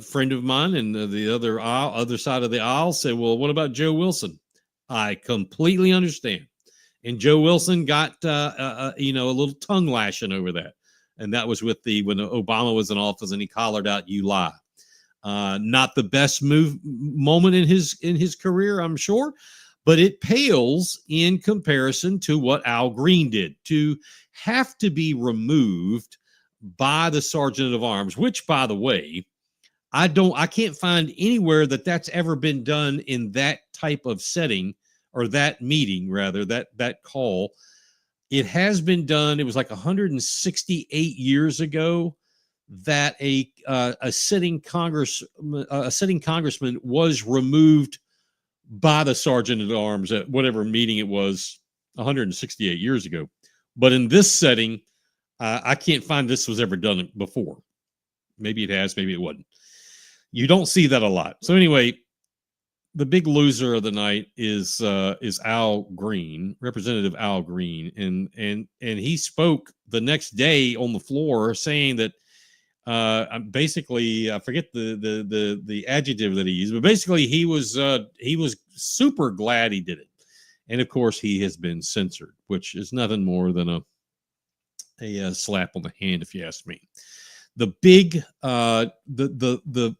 friend of mine in the other side of the aisle say, well, what about Joe Wilson? I completely understand. And Joe Wilson got, a little tongue lashing over that. And that was when Obama was in office and he collared out, you lie. Not the best moment in his career, I'm sure, but it pales in comparison to what Al Green did. To have to be removed by the Sergeant of Arms, which, by the way, I can't find anywhere that's ever been done in that type of setting, or that meeting, rather, that call. It has been done. It was like 168 years ago that a sitting congressman was removed by the Sergeant at Arms at whatever meeting it was 168 years ago. But in this setting, I can't find this was ever done before. Maybe it has, maybe it wouldn't. You don't see that a lot. So anyway, the big loser of the night is Al Green, Representative Al Green, and he spoke the next day on the floor saying that basically, I forget the adjective that he used, but basically he was super glad he did it. And of course, he has been censored, which is nothing more than a slap on the hand, if you ask me. The big, the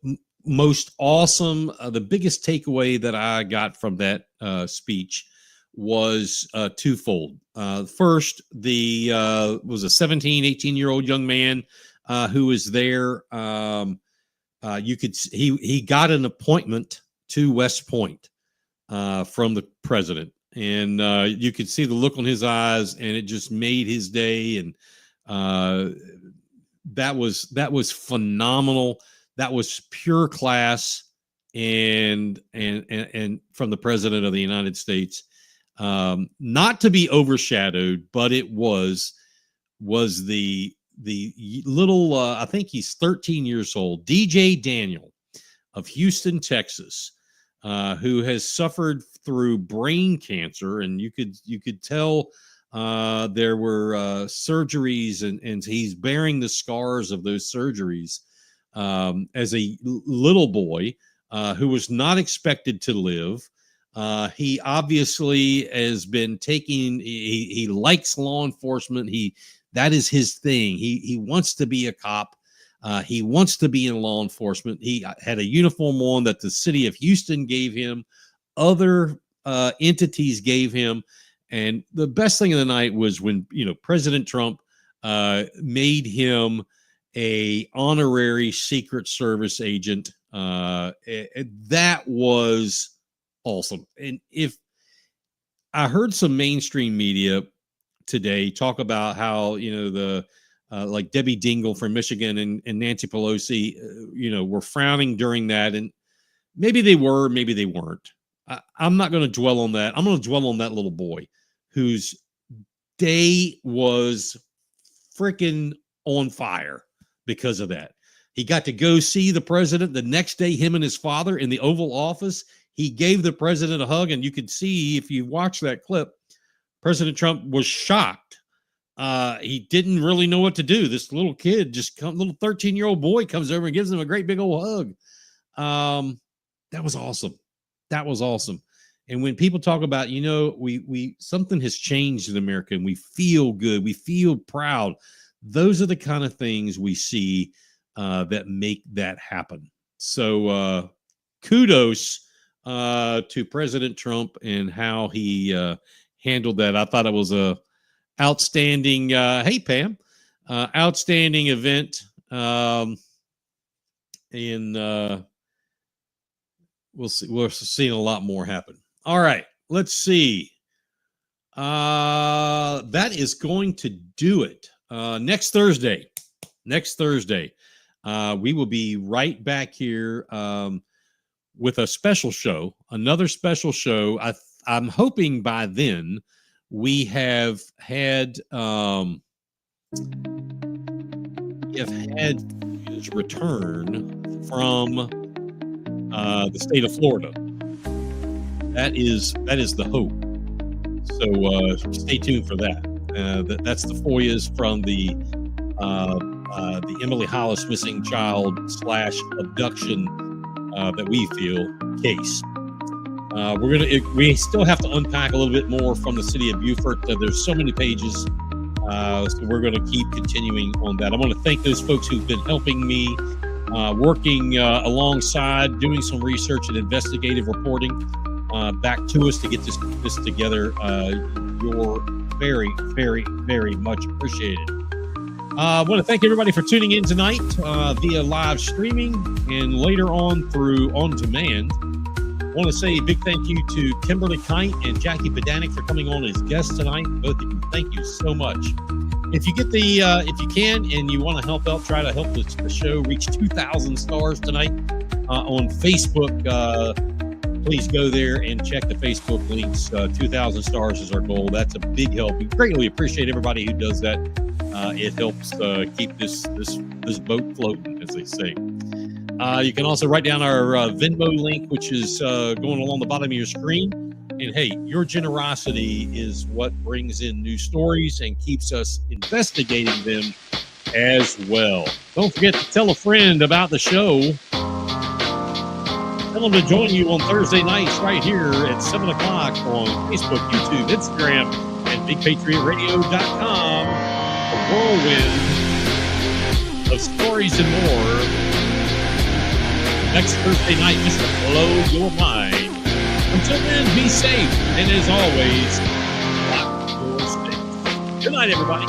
most awesome, the biggest takeaway that I got from that speech was twofold. First, was a 17, 18-year-old young man who was there. He got an appointment to West Point from the president, and you could see the look on his eyes, and it just made his day. And that was phenomenal. That was pure class, and from the president of the United States. Not to be overshadowed, but it was the little, I think he's 13 years old, DJ Daniel of Houston, Texas, who has suffered through brain cancer. And you could tell there were surgeries, and he's bearing the scars of those surgeries as a little boy who was not expected to live. He obviously has been taking, he likes law enforcement. That is his thing. He wants to be a cop. He wants to be in law enforcement. He had a uniform on that the city of Houston gave him, other entities gave him. And the best thing of the night was when, President Trump made him a honorary Secret Service agent. That was awesome. And if I heard some mainstream media today talk about how, like Debbie Dingell from Michigan and Nancy Pelosi, were frowning during that. And maybe they were, maybe they weren't. I'm not going to dwell on that. I'm going to dwell on that little boy whose day was freaking on fire because of that. He got to go see the president the next day, him and his father in the Oval Office. He gave the president a hug, and you could see, if you watch that clip, President Trump was shocked. He didn't really know what to do. This little kid, little 13-year-old boy comes over and gives him a great big old hug. That was awesome. That was awesome. And when people talk about, we something has changed in America and we feel good, we feel proud. Those are the kind of things we see that make that happen. So kudos to President Trump and how he handled that. I thought it was a outstanding, hey Pam, outstanding event. And we'll see. We're seeing a lot more happen. All right, let's see. That is going to do it. Next Thursday, we will be right back here with a special show, another special show. I'm hoping by then we have had his return from the state of Florida. That is the hope. So stay tuned for that. That's the FOIAs from the Emily Hollis missing child / abduction that we feel case. We still have to unpack a little bit more from the city of Beaufort. There's so many pages, so we're going to keep continuing on that. I want to thank those folks who've been helping me, working alongside, doing some research and investigative reporting back to us to get this together. You're very, very, very much appreciated. I want to thank everybody for tuning in tonight via live streaming and later on through on demand. I want to say a big thank you to Kimberly Kite and Jackie Pedanik for coming on as guests tonight. Both of you, thank you so much. If you get if you can and you want to help out, try to help the show reach 2,000 stars tonight on Facebook. Please go there and check the Facebook links. 2,000 stars is our goal. That's a big help. We greatly appreciate everybody who does that. It helps keep this boat floating, as they say. You can also write down our Venmo link, which is going along the bottom of your screen. And hey, your generosity is what brings in new stories and keeps us investigating them as well. Don't forget to tell a friend about the show. Tell them to join you on Thursday nights right here at 7 o'clock on Facebook, YouTube, Instagram, and BigPatriotRadio.com. A whirlwind of stories and more. Next Thursday night, just to blow your mind. Until then, be safe. And as always, lock your stakes. Good night, everybody.